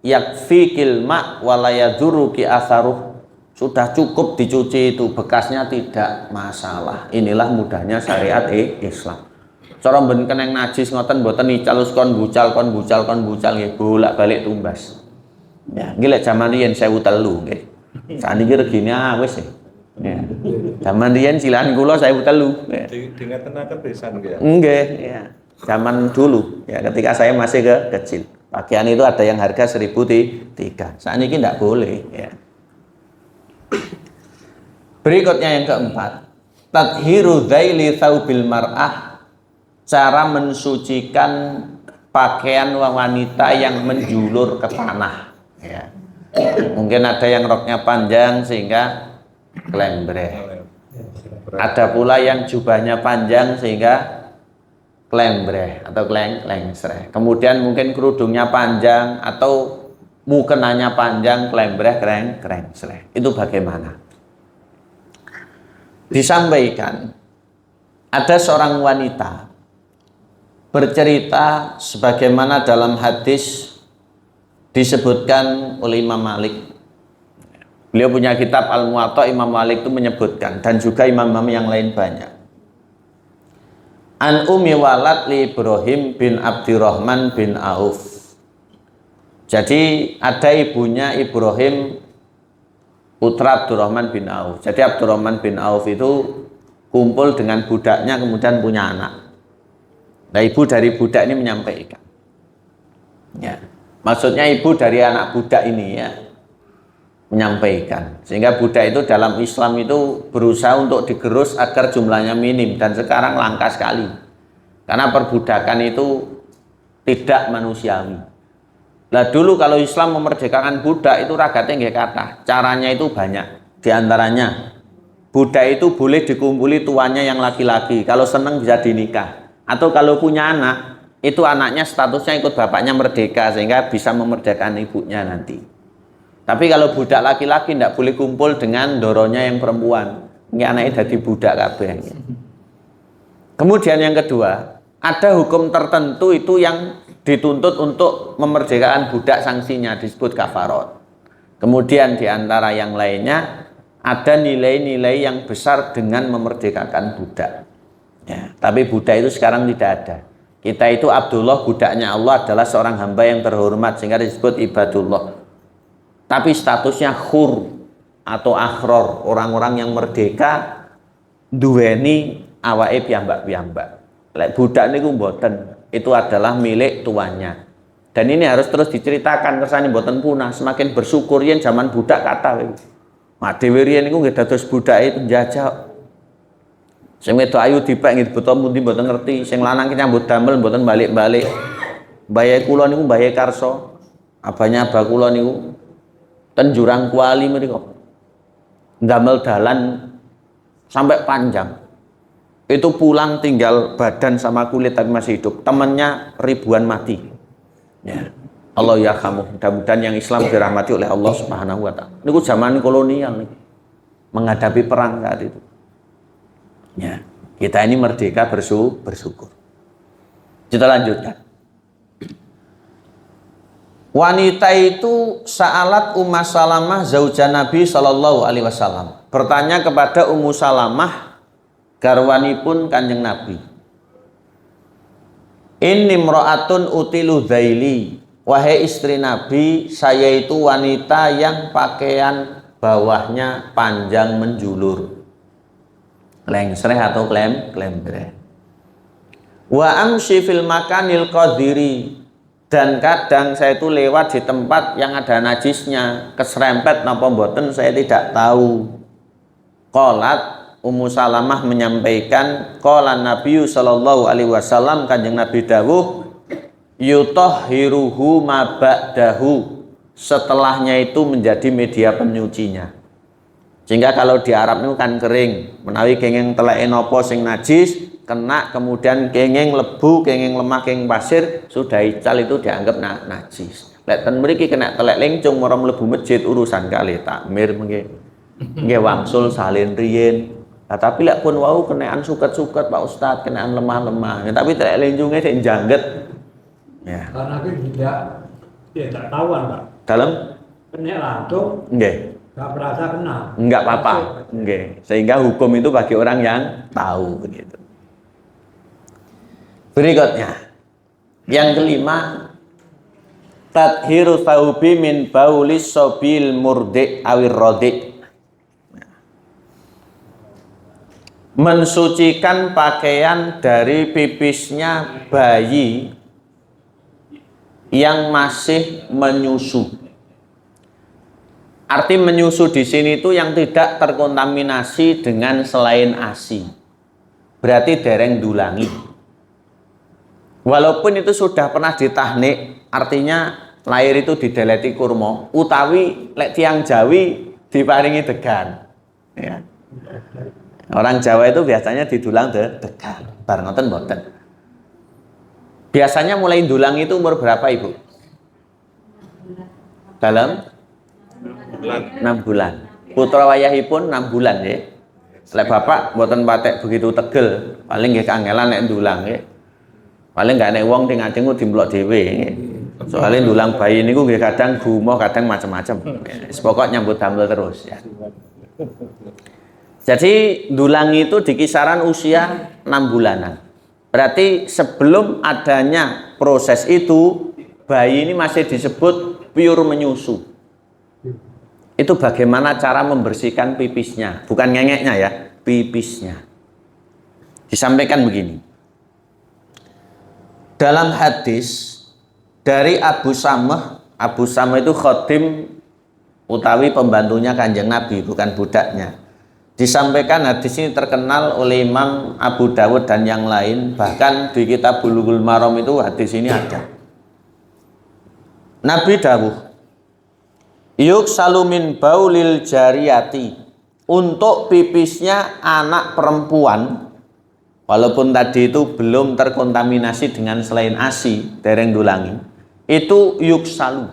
yakfikil ma' walayaduruki atharuh, sudah cukup dicuci itu, bekasnya tidak masalah. Inilah mudahnya syariat Islam. Cara ben keneng najis ngoten mboten icalus kon bucal nggih, bolak-balik tumbas. Ya, nggih lek jaman riyen 1003 nggih. Saniki regine wis ya. Zaman riyen silahan kula 1003. Ya. Dingetenaken pisan nggih. Nggih, ya. Zaman dulu ya, ketika saya masih kecil. Pakaian itu ada yang harga 1.003. Saat ini tidak boleh ya. Berikutnya yang keempat, tadhiru dzaili thaubil mar'ah, cara mensucikan pakaian wanita yang menjulur ke tanah ya. Mungkin ada yang roknya panjang sehingga klembreh. Ada pula yang jubahnya panjang sehingga klembreh atau klengsreh. Kemudian mungkin kerudungnya panjang atau mukenanya panjang, klembreh, krengsreh. Itu bagaimana? Disampaikan ada seorang wanita bercerita sebagaimana dalam hadis disebutkan oleh Imam Malik. Beliau punya kitab Al-Muwatta, Imam Malik itu menyebutkan, dan juga imam-imam yang lain banyak. An Ummi Walad li Ibrahim bin Abdurrahman bin Auf. Jadi ada ibunya Ibrahim putra Abdurrahman bin Auf. Jadi Abdurrahman bin Auf itu kumpul dengan budaknya kemudian punya anak. Nah, ibu dari budak ini menyampaikan. Ya. Maksudnya ibu dari anak budak ini ya menyampaikan. Sehingga budak itu dalam Islam itu berusaha untuk digerus agar jumlahnya minim, dan sekarang langka sekali. Karena perbudakan itu tidak manusiawi. Nah, dulu kalau Islam memerdekakan budak itu ragatnya nggih kathah. Caranya itu banyak. Di antaranya budak itu boleh dikumpuli tuannya yang laki-laki. Kalau seneng bisa dinikah. Atau kalau punya anak, itu anaknya statusnya ikut bapaknya merdeka sehingga bisa memerdekakan ibunya nanti. Tapi kalau budak laki-laki tidak boleh kumpul dengan doronya yang perempuan. Ini anaknya jadi budak kabeh. Kemudian yang kedua, ada hukum tertentu itu yang dituntut untuk memerdekakan budak, sanksinya disebut kafarot. Kemudian diantara yang lainnya ada nilai-nilai yang besar dengan memerdekakan budak. Ya, tapi budak itu sekarang tidak ada. Kita itu Abdullah, budaknya Allah, adalah seorang hamba yang terhormat sehingga disebut ibadullah. Tapi statusnya khur atau akhror, orang-orang yang merdeka duweni awake piyambak-piyambak. Lek budak niku mboten, itu adalah milik tuannya. Dan ini harus terus diceritakan kersane mboten punah, semakin bersyukur yen zaman budak kata. Mak dhewe riyen niku nggih dados budake penjajah. Sing wedok ayu dipek nggih beto pundi mboten ngerti, sing lanang ki nyambut damel mboten balik-balik. Bayahe kula niku bayahe karso. Abahnya abah kula niku ten Jurang Kuali mriku. Ndamel dalan sampai panjang. Itu pulang tinggal badan sama kulit tapi masih hidup. Temannya ribuan mati. Ya. Allah ya kamu. Mudah-mudahan yang Islam dirahmati oleh Allah Subhanahu wa taala. Niku zaman kolonial nih. Menghadapi perang saat itu. Ya. Kita ini merdeka bersyukur. Kita lanjutkan. Wanita itu sa'alat Ummu Salamah zaujan Nabi sallallahu alaihi wasallam. Bertanya kepada Ummu Salamah, garwanipun Kanjeng Nabi. Inni mra'atun utilu dhaili. Wahai istri Nabi, saya itu wanita yang pakaian bawahnya panjang menjulur. Lengsreh atau klembre. Wa amshi fil makanil qadiri. Dan kadang saya itu lewat di tempat yang ada najisnya, keserempet napa mboten saya tidak tahu. Qalat Ummu Salamah menyampaikan, qala Nabi sallallahu alaihi wasallam, Kanjeng Nabi dawuh, yutahhiruhu ma ba'dahu. Setelahnya itu menjadi media penyucinya. Sehingga kalau di Arab itu kan kering, menawi kenging teleke napa sing najis kena, kemudian kenging lebu, kenging lemah, kenging pasir sudah ical itu dianggap najis. Lek ten mriki kena telek lengcung mara mlebu masjid urusan kali takmir nggih. Nggih wangsul salin riyin. Nah, tapi lek pun wau kenaan suket-suket Pak Ustadz, kenaan lemah-lemah. Ya, tapi telek lengcunge sik jangget. Ya. Karena tidak tahuan Pak. Dalam Kena langsung. nggih. Gak berasa kena. Enggak apa-apa. Nggih. Sehingga hukum itu bagi orang yang tahu begitu. Berikutnya, yang kelima, tadhiru thawbi min baulis sobil murdi awir rodi. Mensucikan pakaian dari pipisnya bayi yang masih menyusu. Arti menyusu di sini itu yang tidak terkontaminasi dengan selain ASI. Berarti dereng dulangi. Walaupun itu sudah pernah ditahnik, artinya lahir itu dideleti kurma, utawi lek tiang Jawi diparingi degan. Ya. Orang Jawa itu biasanya didulang degan, bar ngoten mboten. Biasanya mulai dulang itu umur berapa Ibu? Dalam 6 bulan. Putra wayahipun 6 bulan ya. Lek bapak mboten patek begitu tegel, paling nggih kangelan nek dulang nggih. Paling nggak nek wong ting ajeng dimblok dhewe. Soalnya dulang bayi niku nggih kadang gumoh, kadang macam-macam. Pokok nyambut damel terus ya. Jadi dulang itu di kisaran usia 6 bulanan. Berarti sebelum adanya proses itu, bayi ini masih disebut pure menyusu. Itu bagaimana cara membersihkan pipisnya, bukan ngengeknya ya, pipisnya. Disampaikan begini. Dalam hadis dari Abu Samah itu khotim utawi pembantunya Kanjeng Nabi, bukan budaknya. Disampaikan hadis ini terkenal oleh Imam Abu Dawud dan yang lain, bahkan di kitab Bulughul Maram itu hadis ini ada. Nabi dawuh, yuk salumin baulil jariyati, untuk pipisnya anak perempuan, walaupun tadi itu belum terkontaminasi dengan selain ASI, dereng dulangi, itu yuk salu,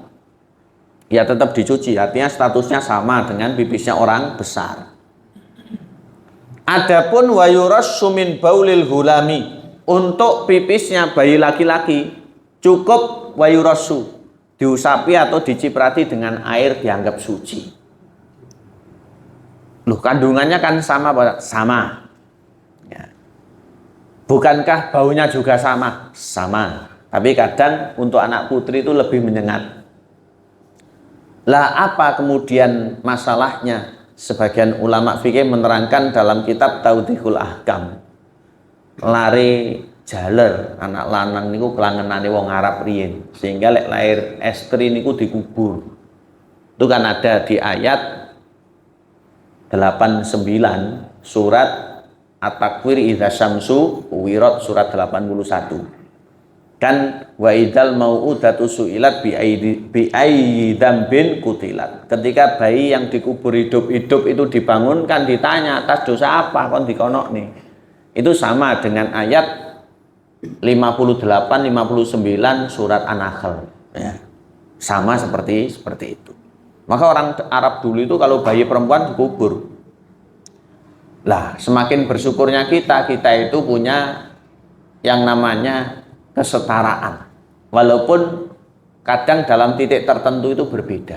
ya tetap dicuci, artinya statusnya sama dengan pipisnya orang besar. Adapun wa yurassu min baulil hulami, untuk pipisnya bayi laki-laki cukup wa yurassu, diusapi atau diciprati dengan air dianggap suci. Loh, kandungannya kan sama, Pak? Sama. Ya. Bukankah baunya juga sama? Sama. Tapi kadang untuk anak putri itu lebih menyengat. Lah apa kemudian masalahnya? Sebagian ulama fikih menerangkan dalam kitab Tawdihul Ahkam, lari jaler anak lanang niku kelangenane wong Arab riyin, sehingga lek lahir estri niku dikubur. Itu kan ada di ayat 89 surat At-Takwir idza syamsu kuwirat surat 81. Kan wa idzal mau'udatu su'ilat bi ayyi dzambin qutilat. Ketika bayi yang dikubur hidup-hidup itu dibangunkan, ditanya atas dosa apa kon dikonokne. Itu sama dengan ayat 58 59 surat An-Nahl, ya. Sama seperti itu. Maka orang Arab dulu itu kalau bayi perempuan dikubur. Lah, semakin bersyukurnya kita itu punya yang namanya kesetaraan, walaupun kadang dalam titik tertentu itu berbeda.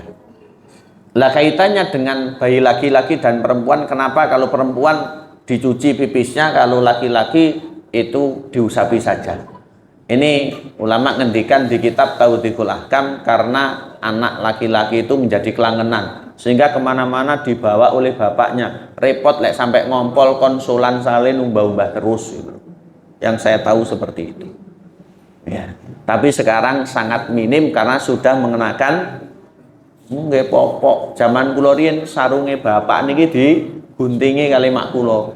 Lah kaitannya dengan bayi laki-laki dan perempuan, kenapa kalau perempuan dicuci pipisnya, kalau laki-laki itu diusapi saja? Ini ulama ngendikan di kitab Tawdihul Ahkam, karena anak laki-laki itu menjadi kelangenan, sehingga kemana-mana dibawa oleh bapaknya, repot lek sampai ngompol konsolan salin umbah-umbah terus gitu. Yang saya tahu seperti itu. Ya, tapi sekarang sangat minim karena sudah mengenakan nggih popok. Zaman kula riyen sarunge bapak niki diguntingi kali mak kula.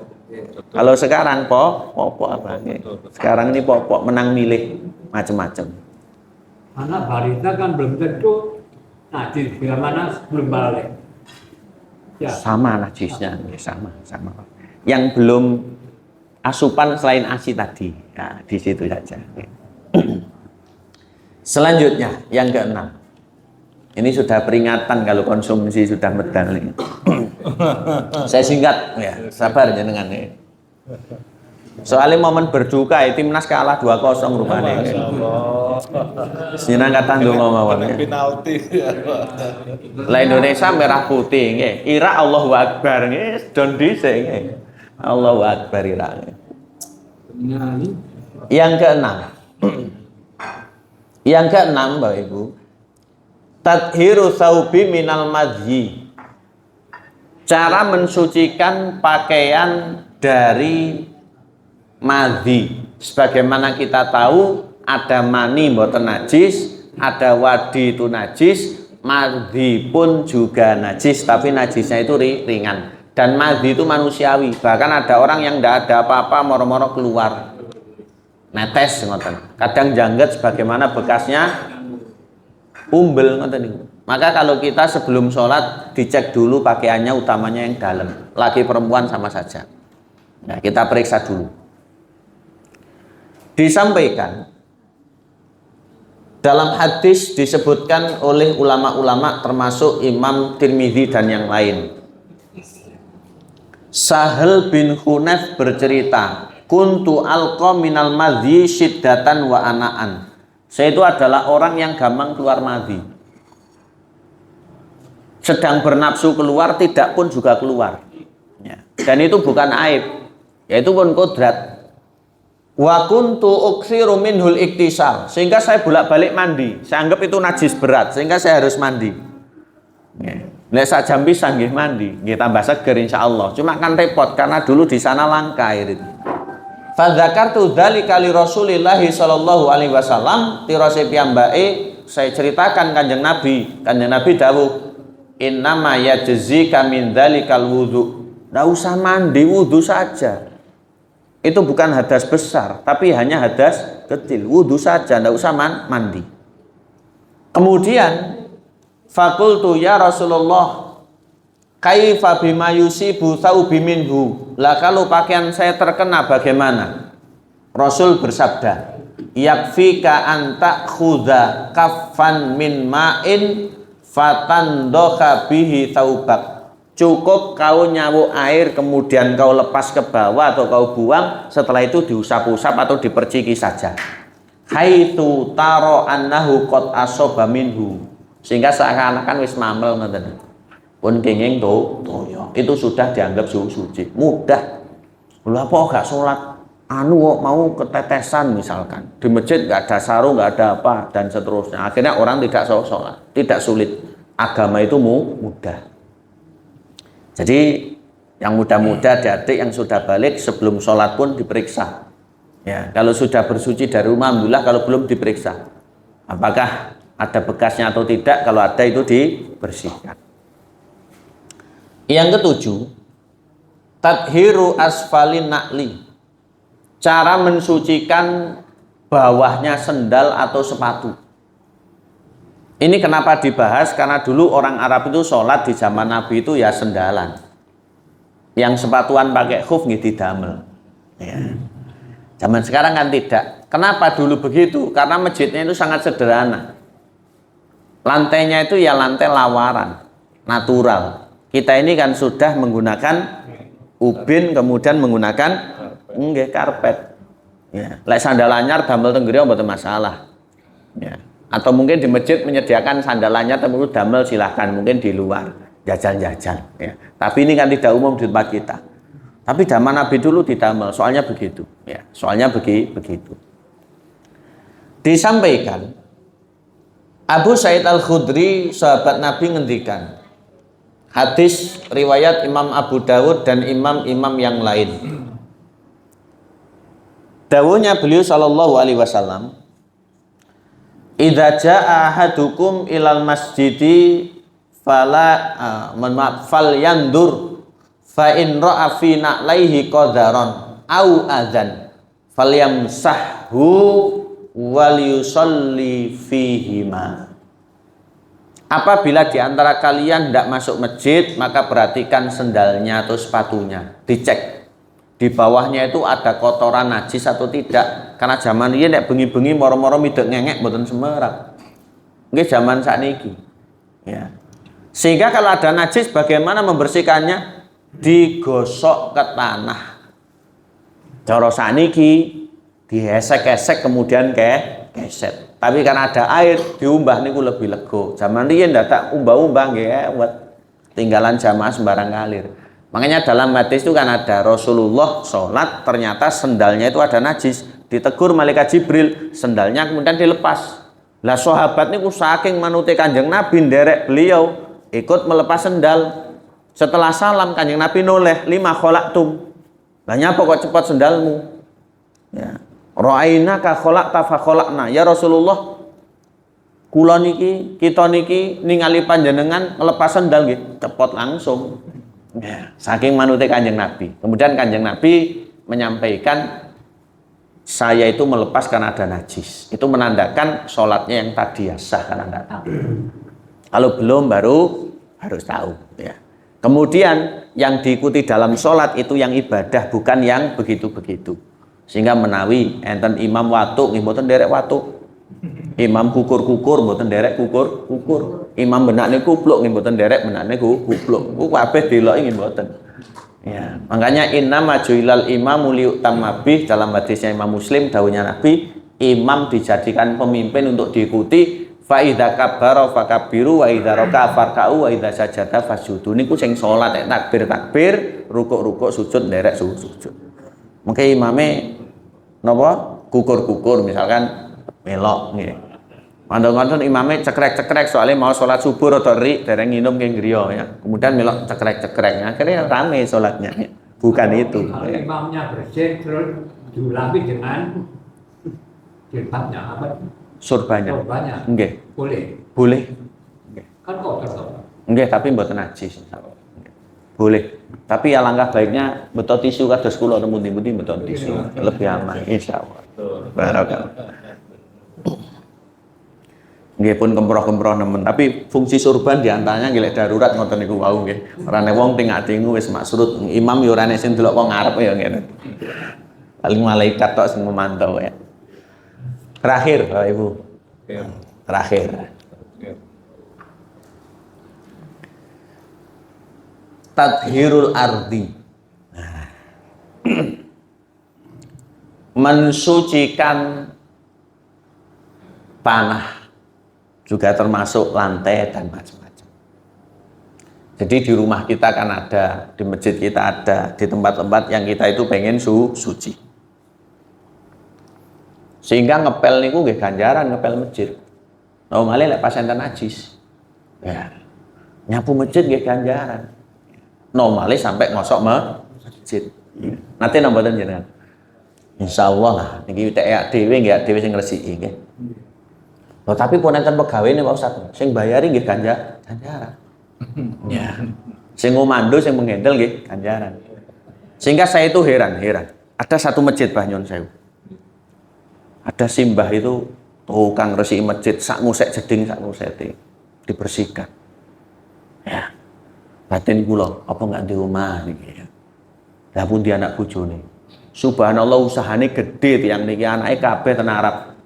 Kalau sekarang popok apa nggih? Sekarang ini popok menang milih macam-macam. Anak balita kan belum tentu najis, bila mana belum balik. Ya. Sama najisnya, sama. Yang belum asupan selain ASI tadi, ya, di situ saja. Selanjutnya yang keenam, ini sudah peringatan kalau konsumsi sudah medal. Saya singkat ya, sabar jenengan ya. Soalnya momen berduka timnas kalah 2-0 rupanya. Jenengan kata ndonga mawon. Penalti. Lah Indonesia merah putih nggih. Irak Allahu Akbar nggih, don dhisik nggih. Allahu Akbar Irak. Yang keenam. Yang keenam, Bapak Ibu, tadhiru thawbi minal madhi. Cara mensucikan pakaian dari madhi. Sebagaimana kita tahu ada mani mboten najis, ada wadi itu najis, madhi pun juga najis, tapi najisnya itu ringan. Dan madhi itu manusiawi. Bahkan ada orang yang tidak ada apa-apa moro-moro keluar. Netes ngoten. Kadang jangget sebagaimana bekasnya umbel ngoten niku. Maka kalau kita sebelum sholat dicek dulu pakaiannya, utamanya yang dalam. Laki perempuan sama saja. Nah, kita periksa dulu. Disampaikan dalam hadis disebutkan oleh ulama-ulama termasuk Imam Tirmidzi dan yang lain. Sahal bin Hunayf bercerita, kuntu alqa minal madhi syiddatan wa anaan. Saya itu adalah orang yang gampang keluar madhi. Sedang bernafsu keluar, tidak pun juga keluar. Ya. Dan itu bukan aib, yaitu pun kodrat. Wa kuntu uksiru minhul iktisal, sehingga saya bolak-balik mandi. Saya anggap itu najis berat, sehingga saya harus mandi. Ya. Nek sak jam bisa nggih mandi, nggih tambah seger insyaallah. Cuma kan repot karena dulu di sana langka air itu. Fa dzakartu dzalika li Rasulillah sallallahu alaihi wasallam, tirose piyambake saya ceritakan Kanjeng Nabi. Kanjeng Nabi dawuh, "Innama yajzika min dzalikal wudu." Enggak usah mandi, wudu saja. Itu bukan hadas besar, tapi hanya hadas kecil. Wudu saja, enggak usah mandi. Kemudian fakultu ya Rasulullah, kaifa bima yusibu thawbi minhu. Lah kalau pakaian saya terkena bagaimana? Rasul bersabda, yakfika an ta'khudha kaffan min ma'in fatandokha bihi thawbak. Cukup kau nyawuk air kemudian kau lepas ke bawah atau kau buang, setelah itu diusap-usap atau diperciki saja. Haitsu taro annahu qad asaba minhu. Sehingga seakan-akan wis mamel ngoten. Pun kenging toyo. Itu sudah dianggap suci. Mudah. Lha apa gak salat anu kok mau ketetesan misalkan. Di masjid enggak ada sarung, enggak ada apa dan seterusnya. Akhirnya orang tidak sholat, tidak sulit. Agama itu mudah. Jadi yang muda-muda adik-adik yang sudah balik sebelum sholat pun diperiksa. Ya, kalau sudah bersuci dari rumah, alhamdulillah. Kalau belum diperiksa, apakah ada bekasnya atau tidak. Kalau ada itu dibersihkan. Yang ketujuh, tadhiru asfalin na'li. Cara mensucikan bawahnya sendal atau sepatu. Ini kenapa dibahas? Karena dulu orang Arab itu sholat di zaman Nabi itu ya sendalan. Yang sepatuan pakai khuf nggih didamel. Ya. Zaman sekarang kan tidak. Kenapa dulu begitu? Karena masjidnya itu sangat sederhana. Lantainya itu ya lantai lawaran, natural. Kita ini kan sudah menggunakan ubin, kemudian menggunakan karpet. Ya. Lek sandal anyar damel teng griya mboten masalah. Ya. Atau mungkin di masjid menyediakan sandalannya, tentu damel silahkan, mungkin di luar jajan-jajan. Ya. Tapi ini kan tidak umum di tempat kita. Tapi zaman Nabi dulu didamel, soalnya begitu. Ya, soalnya begitu. Disampaikan Abu Sa'id Al-Khudri, sahabat Nabi ngendikan. Hadis riwayat Imam Abu Dawud dan imam-imam yang lain. Dawuhnya beliau sallallahu alaihi wasallam, idza jaa ahadukum ilal masjidi falyandur fa in ra'a fi na'laihi qadaron au adzan falyamsahhu wal yusalli fihima. Apabila di antara kalian tidak masuk masjid, maka perhatikan sendalnya atau sepatunya, dicek di bawahnya itu ada kotoran najis atau tidak. Karena zaman ini nek bengi-bengi moro-moro midek ngengek mboten semerap. Nggih zaman sakniki. Ya. Sehingga kalau ada najis bagaimana membersihkannya? Digosok ke tanah. Cara sakniki dihesek-hesek kemudian keset. Tapi karena ada air diumbah niku lebih lego. Zaman riyen ndak tak umbah-umbah nggih tinggalan jamaah sembarang ngalir. Makanya dalam hadis itu kan ada Rasulullah sholat ternyata sendalnya itu ada najis, ditegur malaikat Jibril, sendalnya kemudian dilepas. Lah sahabat niku saking manute Kanjeng Nabi nderek beliau ikut melepas sendal. Setelah salam Kanjeng Nabi noleh, lima khalaqtum. Lah nyapa kok cepat sendalmu? Ya. Ra'ainaka khalaqta fa khalaqna. Ya Rasulullah, kula niki, kita niki ningali panjenengan ngelepas sendal nggih, cepot langsung. Ya, saking manute Kanjeng Nabi. Kemudian Kanjeng Nabi menyampaikan, saya itu melepas karena ada najis. Itu menandakan sholatnya yang tadi ya sah karena tidak tahu. Kalau belum baru harus tahu. Ya. Kemudian yang diikuti dalam sholat itu yang ibadah, bukan yang begitu-begitu. Sehingga menawi enten imam watuk nggih mboten derek watuk. Imam kukur-kukur mboten derek kukur-kukur. Imam benakne kupluk nggih mboten derek benakne kupluk. Ku kabeh deloki nggih mboten. Ya, makanya innama juilal imamu liyutamma bih, dalam hadisnya Imam Muslim dawuhnya Nabi, imam dijadikan pemimpin untuk diikuti. Fa idza kabbara fakabbiru wa idza raka'a farka'u wa idza sajada fasjudu. Niku sing salat takbir, rukuk-rukuk, sujud derek sujud. Mungkin imame napa kukur-kukur misalkan melok nggih. Mandang-mandang imame cekrek-cekrek soalnya mau sholat subuh rada rik dereng nginum keng griya ya. Kemudian melok cekrek-cekrek. Akhirnya rame sholatnya. Bukan itu. Kalau imamnya bersih terus diulangi dengan jilbabnya apa? Surbanya. Surbanya. Nggih. Boleh. Nggih. Kan kotor. Nggih, tapi mboten najis. Boleh. Tapi alangkah baiknya beto tisu kados kula temu ndi-ndi beto tisu. Lebih aman insyaallah. Barakallah. Nggih pun kemproh-kemproh nemen, tapi fungsi surban diantaranya nggih darurat ngoten niku wau nggih. Ora nek wong tingak-tingu wis maksud imam ya ora nek sing delok wong ngarep ya ngene. Paling malaikat tok sing memantau ya. Terakhir Bapak Ibu. Terakhir. Tadhirul ardi. Nah. Mensucikan tanah juga termasuk lantai dan macam-macam. Jadi di rumah kita kan ada, di masjid kita ada, di tempat-tempat yang kita itu pengen suci. Sehingga ngepel niku nggih ganjaran ngepel masjid. Normalnya lek pas enten najis. Ya. Nyapu masjid nggih ganjaran. Normalnya sampai ngosok masjid. Nanti nambahan jenengan. Insyaallah lah niki TEA dhewe nggih dhewe sing ngresiki nggih. Loh tapi pun enten pegawene Pak Ustaz, sing bayari nggih ganjaran. Ya. Sing ngomando sing menghandle nggih ganjaran. Sehingga saya itu heran. Ada satu masjid Bah Nyun Sewu. Ada simbah itu tukang resiki masjid sak ngusek jeding sak ngusete dibersihkan. Ya. Batin kula apa enggak di rumah niki ya. Lah pun dia anak bojone. Subhanallah usahane gede tiyang niki anake kabeh ten Arab.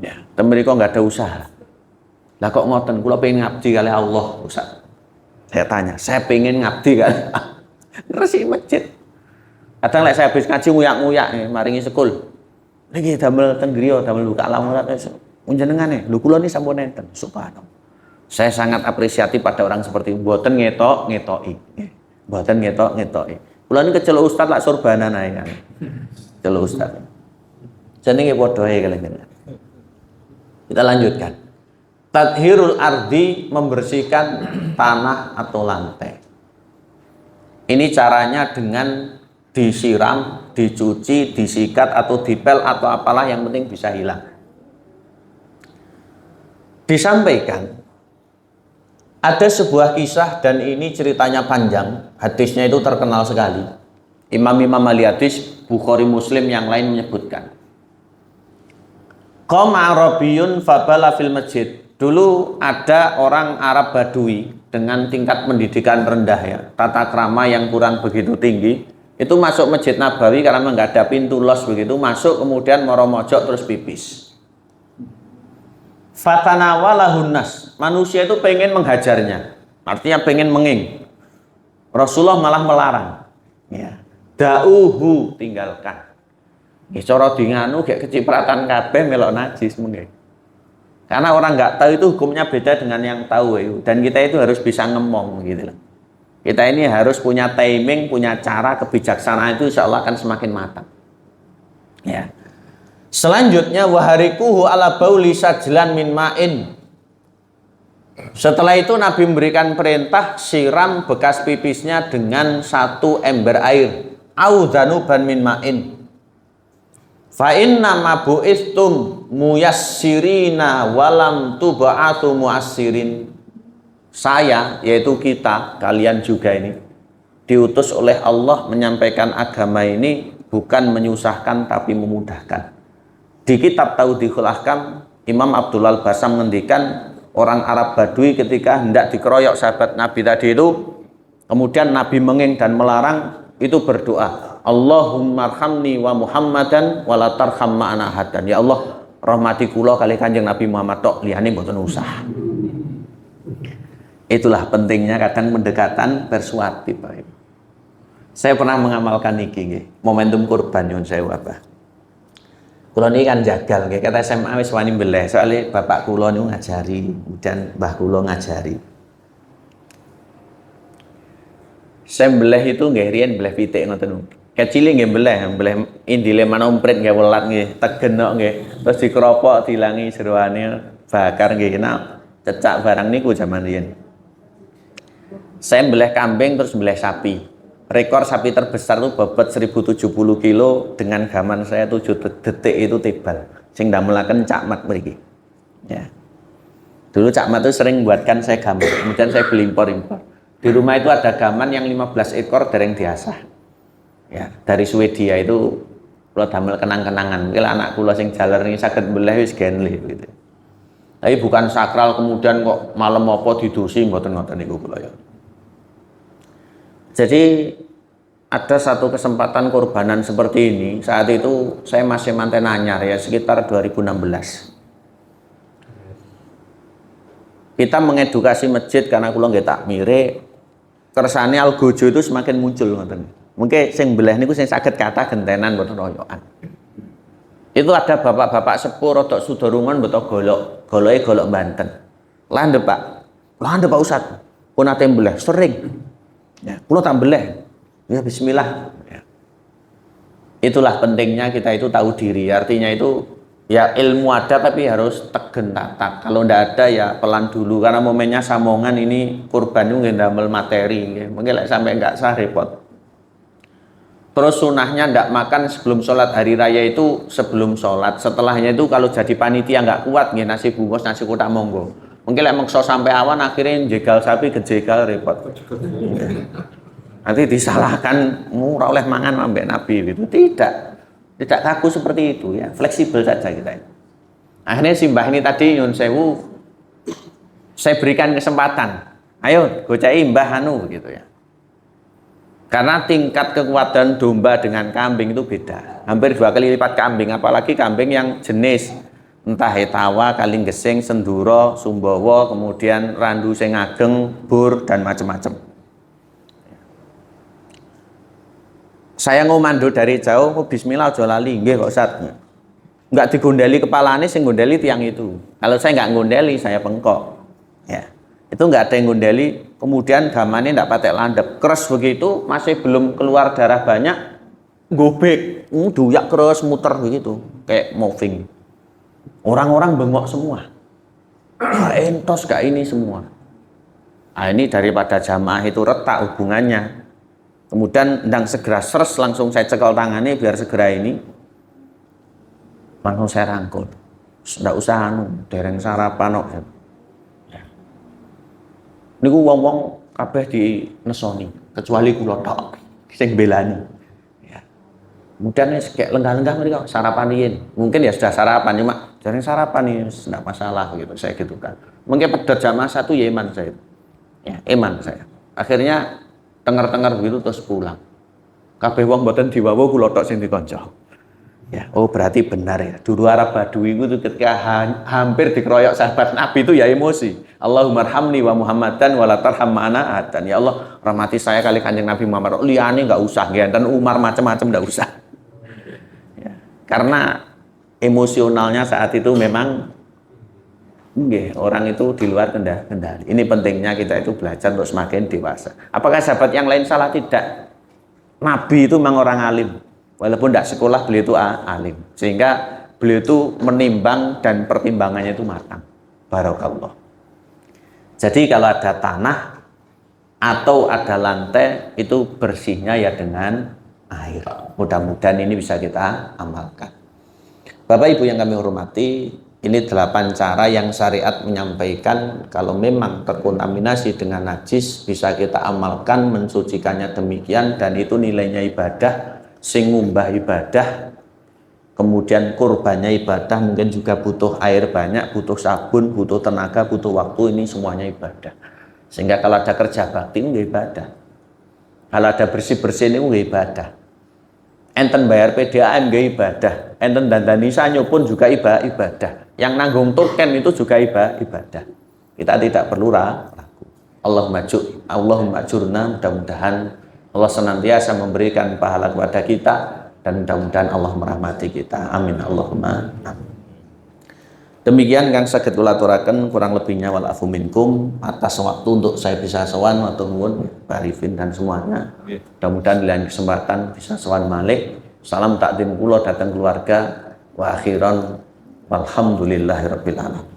Ya, ten mriko enggak ada usaha. Lah kok ngoten kula pengen ngabdi kali Allah, Ustaz. Saya tanya, saya pengen ngabdi kali resiki masjid. Kadang lek saya habis ngaji nguyak-nguyak maringi sekul. Niki damel ten griya damel buka lamuran njenengane. Lho kula niki sampun enten. Subhanallah. Saya sangat apresiatif pada orang seperti mboten ngetoki. Mboten ngetoki. Kula niki keceluk ustaz lak surbanan ae kan. Keceluk ustaz. Jenenge padha ae kalian. Kita lanjutkan. Tadhirul ardi membersihkan tanah atau lantai. Ini caranya dengan disiram, dicuci, disikat atau dipel atau apalah yang penting bisa hilang. Disampaikan ada sebuah kisah dan ini ceritanya panjang, hadisnya itu terkenal sekali. Imam-imam ahli hadis, Bukhari Muslim yang lain menyebutkan. Qama Arabiyun fabala fil masjid. Dulu ada orang Arab Badui dengan tingkat pendidikan rendah ya, tata krama yang kurang begitu tinggi. Itu masuk Masjid Nabawi karena nggak ada pintu los begitu, masuk kemudian moromojok terus pipis. Fatanawalahun nas, manusia itu pengen menghajarnya, artinya pengen menging. Rasulullah malah melarang. Ya. Da'uhu, tinggalkan. Cara dinganu kayak kecipratan kabeh melok najis menging. Karena orang nggak tahu itu hukumnya beda dengan yang tahu ya. Dan kita itu harus bisa ngemong gitu loh. Kita ini harus punya timing, punya cara, kebijaksanaan itu insya Allah akan semakin matang. Ya. Selanjutnya waharikuhu ala bauli sajlan min ma'in. Setelah itu Nabi memberikan perintah siram bekas pipisnya dengan satu ember air. Au dzanuban min ma'in. Fa inna ma bu'istum muyassirina walam tub'atu muassirin. Saya, yaitu kita, kalian juga ini diutus oleh Allah menyampaikan agama ini bukan menyusahkan tapi memudahkan. Di kitab Tawdihul Ahkam, Imam Abdul Al-Basam menghentikan orang Arab Badui ketika hendak dikeroyok sahabat Nabi tadi itu, kemudian Nabi menging dan melarang, itu berdoa, Allahumma arhamni wa Muhammadan wa la tarham ma'ana hadan. Ya Allah, rahmati kula kali Kanjeng Nabi Muhammad tok, liyane mboten usah. Itulah pentingnya kadang pendekatan persuasif. Saya pernah mengamalkan niki momentum kurban nyuwun sewu apa. Kula niki kan jagal nggih, kata SMA wis wani mbeleh, soalnya bapak kula niku ngajari, kemudian mbah kula ngajari. Saya mbeleh itu nggih riyen mbeleh pitik ngoten. Kecil nggih mbeleh indile mana umprit nggih welat nggih, tegenok nggih, terus dikeropok dilangi jeroane bakar nggih kena cecak barang niku zaman riyen. Saya mbeleh kambing terus mbeleh sapi. Rekor sapi terbesar itu bobot 1070 kilo dengan gaman saya 7 detik itu tebal. Sing damelaken cakmat mriki. Ya. Dulu cakmat itu sering buatkan saya gaman, kemudian saya beli impor-impor. Di rumah itu ada gaman yang 15 ekor dereng diasah. Ya, dari Swedia itu kula damel kenang-kenangan. Mungkin anak kula sing jaler niki saged mbeleh wis genlih gitu. Tapi bukan sakral kemudian kok malam apa didusi mboten ngoten niku kula ya. Jadi ada satu kesempatan kurbanan seperti ini. Saat itu saya masih manten anyar ya, sekitar 2016. Kita mengedukasi masjid karena kula nggih takmire. kersane algojo itu semakin muncul ngoten. Mungkin sing belah niku sing saged kata gentenan mboten royokan. Itu ada bapak-bapak sepuh rodok Sudarungan beto goloke golok Banten. Landhep Pak. Landhep Pak Ustaz. Pun ate belah sering. Ya, kula tak belah. Ya bismillah. Ya. Itulah pentingnya kita itu tahu diri. Artinya itu ya ilmu ada tapi harus tegen tatak. Kalau ndak ada ya pelan dulu karena momennya samongan ini kurban itu nggih ndamel materi nggih. Mungkin lek sampai enggak sah repot. Terus sunahnya ndak makan sebelum sholat hari raya itu sebelum sholat. Setelahnya itu kalau jadi panitia nggak kuat nggih nasi bungkus nasi kotak monggo. Mungkin lek maksa sampai awan akhirnya jegal sapi kejegal repot. Nanti disalahkan ora oleh mangan ambek Nabi gitu. Tidak kaku seperti itu ya, fleksibel saja kita. Akhirnya si mbah ini tadi nyun sewu, saya berikan kesempatan. Ayo gocai mbah anu begitu ya. Karena tingkat kekuatan domba dengan kambing itu beda. Hampir 2 kali lipat kambing, apalagi kambing yang jenis entah hetawa, kaling gesing, senduro, sumbawa, kemudian randu sing ageng, bur dan macam-macam. Saya ngomando dari jauh, oh bismillah aja lali, nggih kok Ustaz. Enggak digondeli kepalane sing gondeli tiang itu. Kalau saya enggak gondeli, saya bengkok. Ya. Itu enggak ada yang gondeli, kemudian gamane enggak patek landep. Keres begitu, masih belum keluar darah banyak, gobek, duyak keres muter begitu, kayak moving. Orang-orang bengok semua. Entos gak ini semua. Nah, ini daripada jamaah itu retak hubungannya. Kemudian ndang segera sers langsung saya cekel tangannya biar segera ini langsung saya rangkul. Ndak usah anu, dereng sarapan kok. Ya. Niku wong-wong kabeh dinesoni kecuali kula tok sing belani. Ya. Kemudian kayak lenggah-lenggah mereka sarapan yen. Mungkin ya sudah sarapan cuma dereng sarapan nih ndak masalah gitu saya gitu kan. Mungkin pedot jamaah satu ya iman saya. Ya, iman saya. Akhirnya tengar-tengar begitu terus pulang. Kabeh wong mboten diwawu kula tok sing dikonco. Ya, oh berarti benar ya. Dulu Arab Badui itu ketika hampir dikeroyok sahabat Nabi itu ya emosi. Allahumma arhamni wa Muhammadan wa la tarham ma'ana adan. Ya Allah, rahmati saya kali Kanjeng Nabi Muhammad. Liyane enggak usah, dan Umar macam-macam enggak usah. Ya, karena emosionalnya saat itu memang orang itu di luar kendali. Ini pentingnya kita itu belajar untuk semakin dewasa. Apakah sahabat yang lain salah? Tidak. Nabi itu memang orang alim. Walaupun tidak sekolah, beliau itu alim. Sehingga beliau itu menimbang dan pertimbangannya itu matang. Barakallah. Jadi kalau ada tanah atau ada lantai, itu bersihnya ya dengan air. Mudah-mudahan ini bisa kita amalkan. Bapak Ibu yang kami hormati, ini 8 cara yang syariat menyampaikan kalau memang terkontaminasi dengan najis bisa kita amalkan mensucikannya demikian dan itu nilainya ibadah, sing ngumbah ibadah, kemudian kurbannya ibadah, mungkin juga butuh air banyak, butuh sabun, butuh tenaga, butuh waktu, ini semuanya ibadah. Sehingga kalau ada kerja bakti itu ibadah. Kalau ada bersih-bersih ini ibadah. Enten bayar PDAM nggih ibadah, enten dandani sanyo pun juga ibadah. Yang nanggung token itu juga ibadah. Kita tidak perlu ragu. Allahumma ajurna, mudah-mudahan Allah senantiasa memberikan pahala kepada kita dan mudah-mudahan Allah merahmati kita. Amin Allahumma amin. Demikian kan saged kula aturaken kurang lebihnya wal afu minkum atas waktu untuk saya bisa sowan matur nuwun Pak Arifin dan semuanya. Mudah-mudahan di lain kesempatan bisa sowan malih. Salam takdim kula datang keluarga wa akhiran walhamdulillahirabbil alamin.